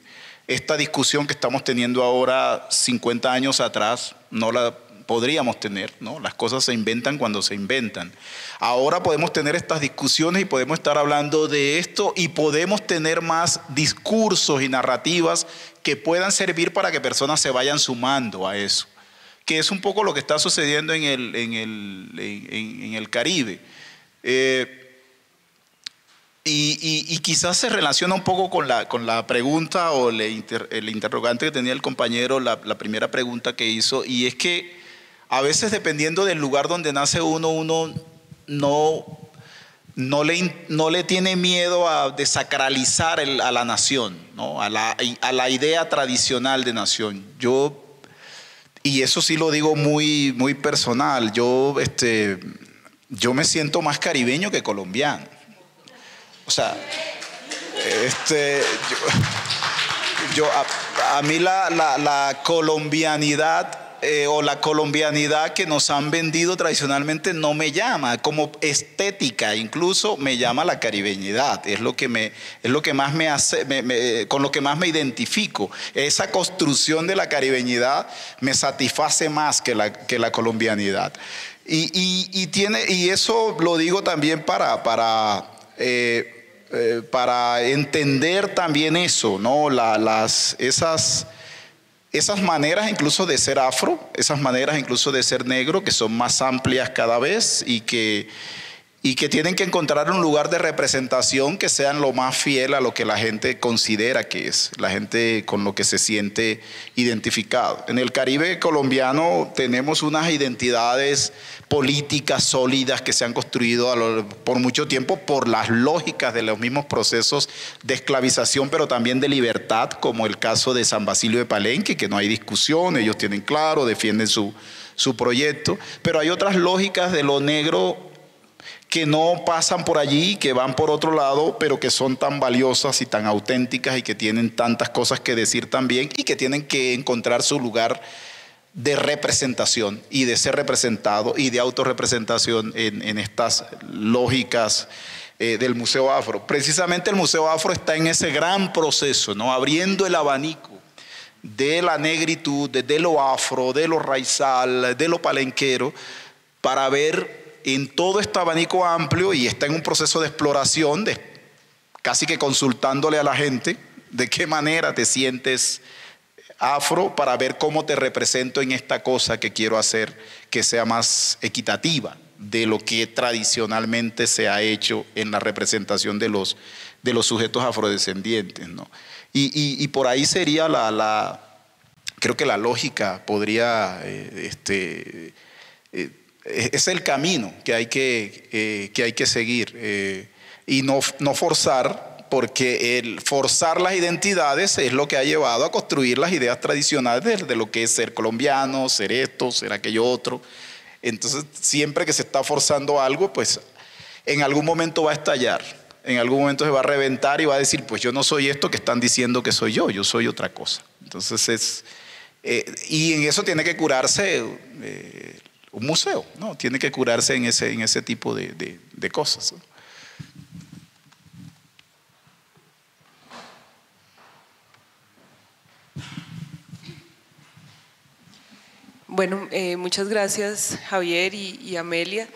Esta discusión que estamos teniendo ahora, 50 años atrás, no la podríamos tener, ¿no? Las cosas se inventan cuando se inventan. Ahora podemos tener estas discusiones y podemos estar hablando de esto, y podemos tener más discursos y narrativas que puedan servir para que personas se vayan sumando a eso, que es un poco lo que está sucediendo en el Caribe. Y quizás se relaciona un poco con la pregunta o el interrogante que tenía el compañero, la primera pregunta que hizo, y es que a veces, dependiendo del lugar donde nace uno no le tiene miedo a desacralizar a la nación, ¿no? a la idea tradicional de nación. Y eso sí lo digo muy, muy personal, yo me siento más caribeño que colombiano. O sea, a mí la colombianidad o la colombianidad que nos han vendido tradicionalmente no me llama, como estética incluso me llama la caribeñidad, es lo que más me hace, con lo que más me identifico. Esa construcción de la caribeñidad me satisface más que la colombianidad. Y eso lo digo también para entender también eso, ¿no? Esas maneras incluso de ser afro, esas maneras incluso de ser negro, que son más amplias cada vez y que tienen que encontrar un lugar de representación que sean lo más fiel a lo que la gente considera que es, la gente con lo que se siente identificado. En el Caribe colombiano tenemos unas identidades políticas sólidas que se han construido por mucho tiempo por las lógicas de los mismos procesos de esclavización, pero también de libertad, como el caso de San Basilio de Palenque, que no hay discusión, ellos tienen claro, defienden su proyecto, pero hay otras lógicas de lo negro que no pasan por allí, que van por otro lado, pero que son tan valiosas y tan auténticas y que tienen tantas cosas que decir también y que tienen que encontrar su lugar de representación y de ser representado y de autorrepresentación en estas lógicas del Museo Afro. Precisamente el Museo Afro está en ese gran proceso, ¿no? Abriendo el abanico de la negritud, de lo afro, de lo raizal, de lo palenquero, para ver en todo este abanico amplio, y está en un proceso de exploración, casi que consultándole a la gente de qué manera te sientes afro, para ver cómo te represento en esta cosa que quiero hacer que sea más equitativa de lo que tradicionalmente se ha hecho en la representación de los sujetos afrodescendientes, ¿no? Y por ahí sería creo que la lógica podría, es el camino que hay que seguir, y no forzar, porque el forzar las identidades es lo que ha llevado a construir las ideas tradicionales de lo que es ser colombiano, ser esto, ser aquello otro. Entonces, siempre que se está forzando algo, pues en algún momento va a estallar, en algún momento se va a reventar y va a decir, pues yo no soy esto que están diciendo que soy yo soy otra cosa. Entonces, y en eso tiene que curarse un museo, ¿no? Tiene que curarse en ese tipo de cosas, ¿no? Bueno, muchas gracias Javier y Amelia.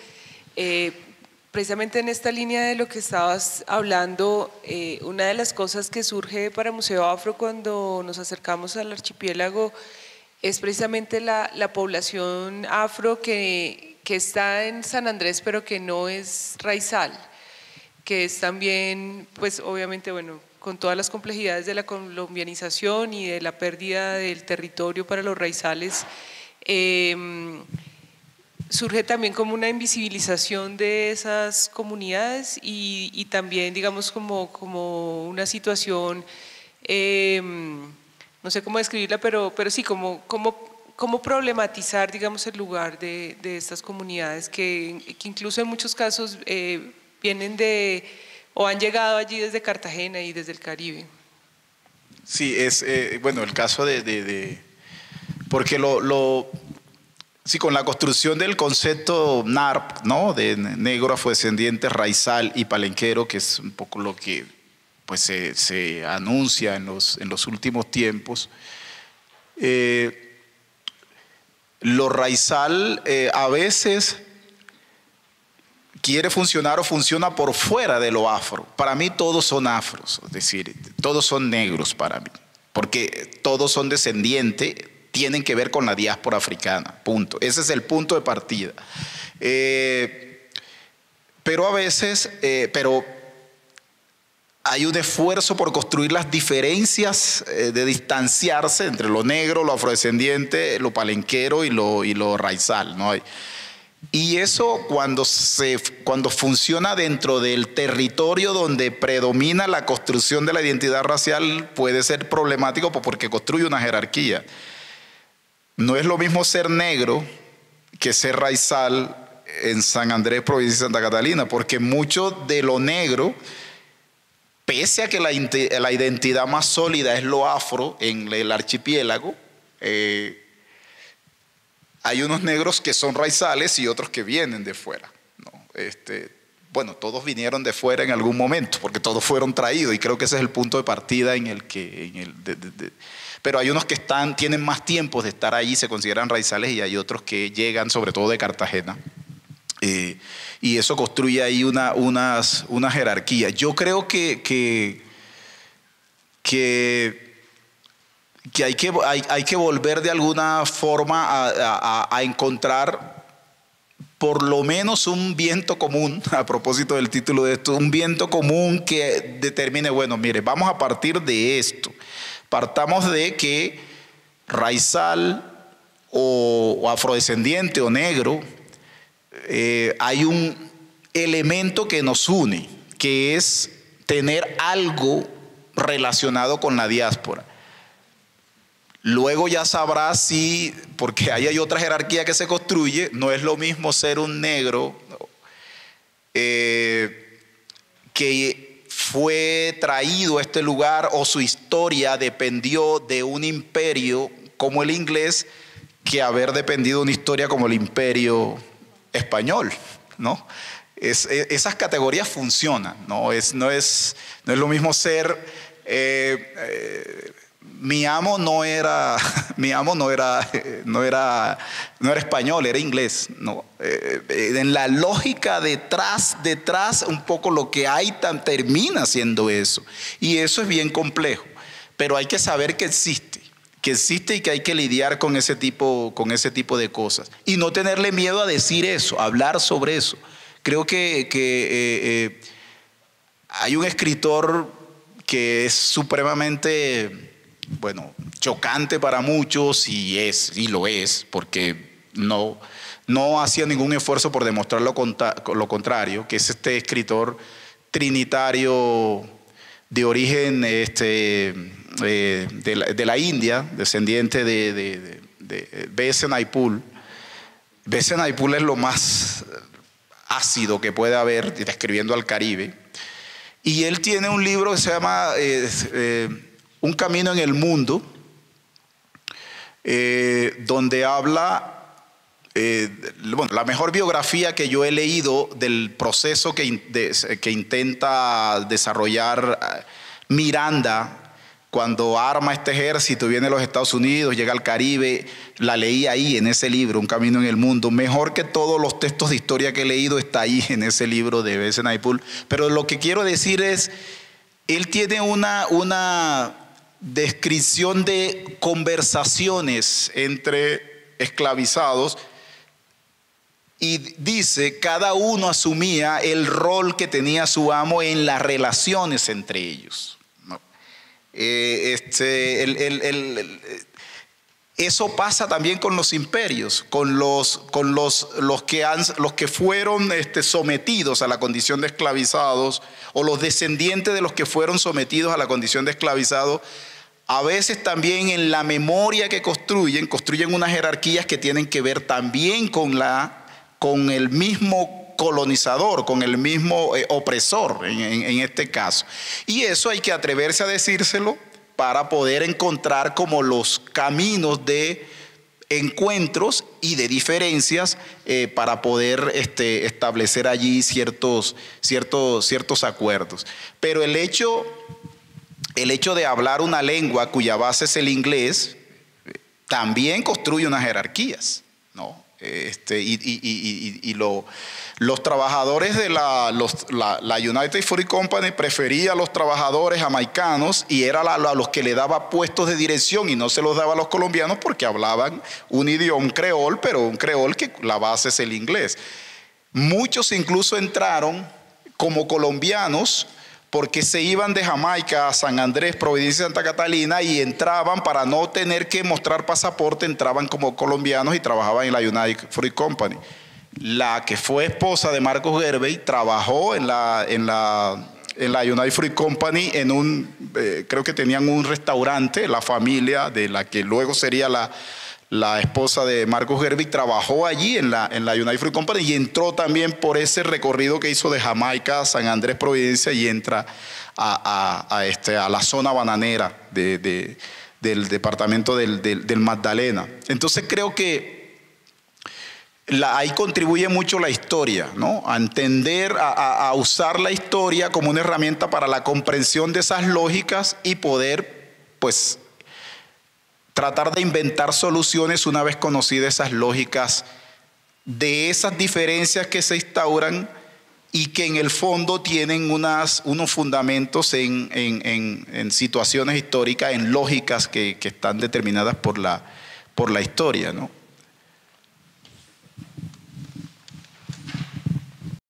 Precisamente en esta línea de lo que estabas hablando, una de las cosas que surge para Museo Afro cuando nos acercamos al archipiélago es precisamente la población afro que está en San Andrés, pero que no es raizal, que es también, pues obviamente, bueno, con todas las complejidades de la colombianización y de la pérdida del territorio para los raizales, surge también como una invisibilización de esas comunidades y también, digamos, como una situación, no sé cómo describirla, pero sí, como problematizar, digamos, el lugar de estas comunidades que incluso en muchos casos vienen o han llegado allí desde Cartagena y desde el Caribe. Sí, es, bueno, el caso porque sí, con la construcción del concepto NARP, ¿no? De negro, afrodescendiente, raizal y palenquero, que es un poco lo que pues, se anuncia en los últimos tiempos, lo raizal a veces quiere funcionar o funciona por fuera de lo afro. Para mí todos son afros, es decir, todos son negros para mí, porque todos son descendientes, tienen que ver con la diáspora africana, punto. Ese es el punto de partida. Pero a veces, hay un esfuerzo por construir las diferencias, de distanciarse entre lo negro, lo afrodescendiente, lo palenquero y lo raizal, ¿no? Y eso cuando funciona dentro del territorio donde predomina la construcción de la identidad racial puede ser problemático porque construye una jerarquía. No es lo mismo ser negro que ser raizal en San Andrés, provincia de Santa Catalina, porque mucho de lo negro pese a que la identidad más sólida es lo afro en el archipiélago, hay unos negros que son raizales y otros que vienen de fuera, ¿no? Bueno, todos vinieron de fuera en algún momento, porque todos fueron traídos, y creo que ese es el punto de partida en el que... pero hay unos que tienen más tiempo de estar ahí, se consideran raizales, y hay otros que llegan, sobre todo de Cartagena. Y eso construye ahí una jerarquía. Yo creo que hay que volver de alguna forma a encontrar por lo menos un viento común, a propósito del título de esto, un viento común que determine, bueno, mire, vamos a partir de esto. Partamos de que raizal o afrodescendiente o negro, hay un elemento que nos une, que es tener algo relacionado con la diáspora. Luego ya sabrás si, porque ahí hay otra jerarquía que se construye, no es lo mismo ser un negro que fue traído a este lugar o su historia dependió de un imperio como el inglés, que haber dependido de una historia como el imperio español, ¿no? Esas categorías funcionan, ¿no? No es lo mismo ser... mi amo no era español, era inglés, ¿no? En la lógica detrás un poco lo que hay termina siendo eso, y eso es bien complejo, pero hay que saber que existe y que hay que lidiar con ese tipo de cosas y no tenerle miedo a decir eso, a hablar sobre eso. Creo que hay un escritor que es supremamente, bueno, chocante para muchos, y lo es, porque no hacía ningún esfuerzo por demostrar lo contrario, que es este escritor trinitario de origen de la India, descendiente de B.S. Naipaul. B.S. Naipaul es lo más ácido que puede haber describiendo al Caribe, y él tiene un libro que se llama Un camino en el mundo, donde habla, bueno, la mejor biografía que yo he leído del proceso que intenta desarrollar Miranda cuando arma este ejército, viene a los Estados Unidos, llega al Caribe. La leí ahí en ese libro, Un camino en el mundo. Mejor que todos los textos de historia que he leído está ahí en ese libro de B.S. Naipaul. Pero lo que quiero decir es, él tiene una descripción de conversaciones entre esclavizados y dice, cada uno asumía el rol que tenía su amo en las relaciones entre ellos, ¿no? Eso pasa también con los imperios, con los que fueron sometidos a la condición de esclavizados, o los descendientes de los que fueron sometidos a la condición de esclavizados. A veces también en la memoria que construyen unas jerarquías que tienen que ver también con el mismo colonizador, con el mismo opresor en este caso. Y eso hay que atreverse a decírselo para poder encontrar como los caminos de encuentros y de diferencias para poder establecer allí ciertos acuerdos. Pero el hecho de hablar una lengua cuya base es el inglés también construye unas jerarquías, ¿no? Los trabajadores de la United Fruit Company prefería a los trabajadores jamaicanos, y era a los que le daba puestos de dirección, y no se los daba a los colombianos porque hablaban un idioma, un creol, pero un creol que la base es el inglés. Muchos incluso entraron como colombianos porque se iban de Jamaica a San Andrés, Providencia y Santa Catalina, y entraban para no tener que mostrar pasaporte, entraban como colombianos y trabajaban en la United Fruit Company. La que fue esposa de Marcos Garvey trabajó en la United Fruit Company creo que tenían un restaurante, la familia de la que luego sería la esposa de Marcos Garvey trabajó allí en la United Fruit Company, y entró también por ese recorrido que hizo de Jamaica a San Andrés, Providencia, y entra a la zona bananera del departamento del Magdalena. Entonces creo que ahí contribuye mucho la historia, ¿no? A entender, a usar la historia como una herramienta para la comprensión de esas lógicas y poder, pues, tratar de inventar soluciones una vez conocidas esas lógicas de esas diferencias que se instauran y que en el fondo tienen unos fundamentos en situaciones históricas, en lógicas que están determinadas por la historia, ¿no?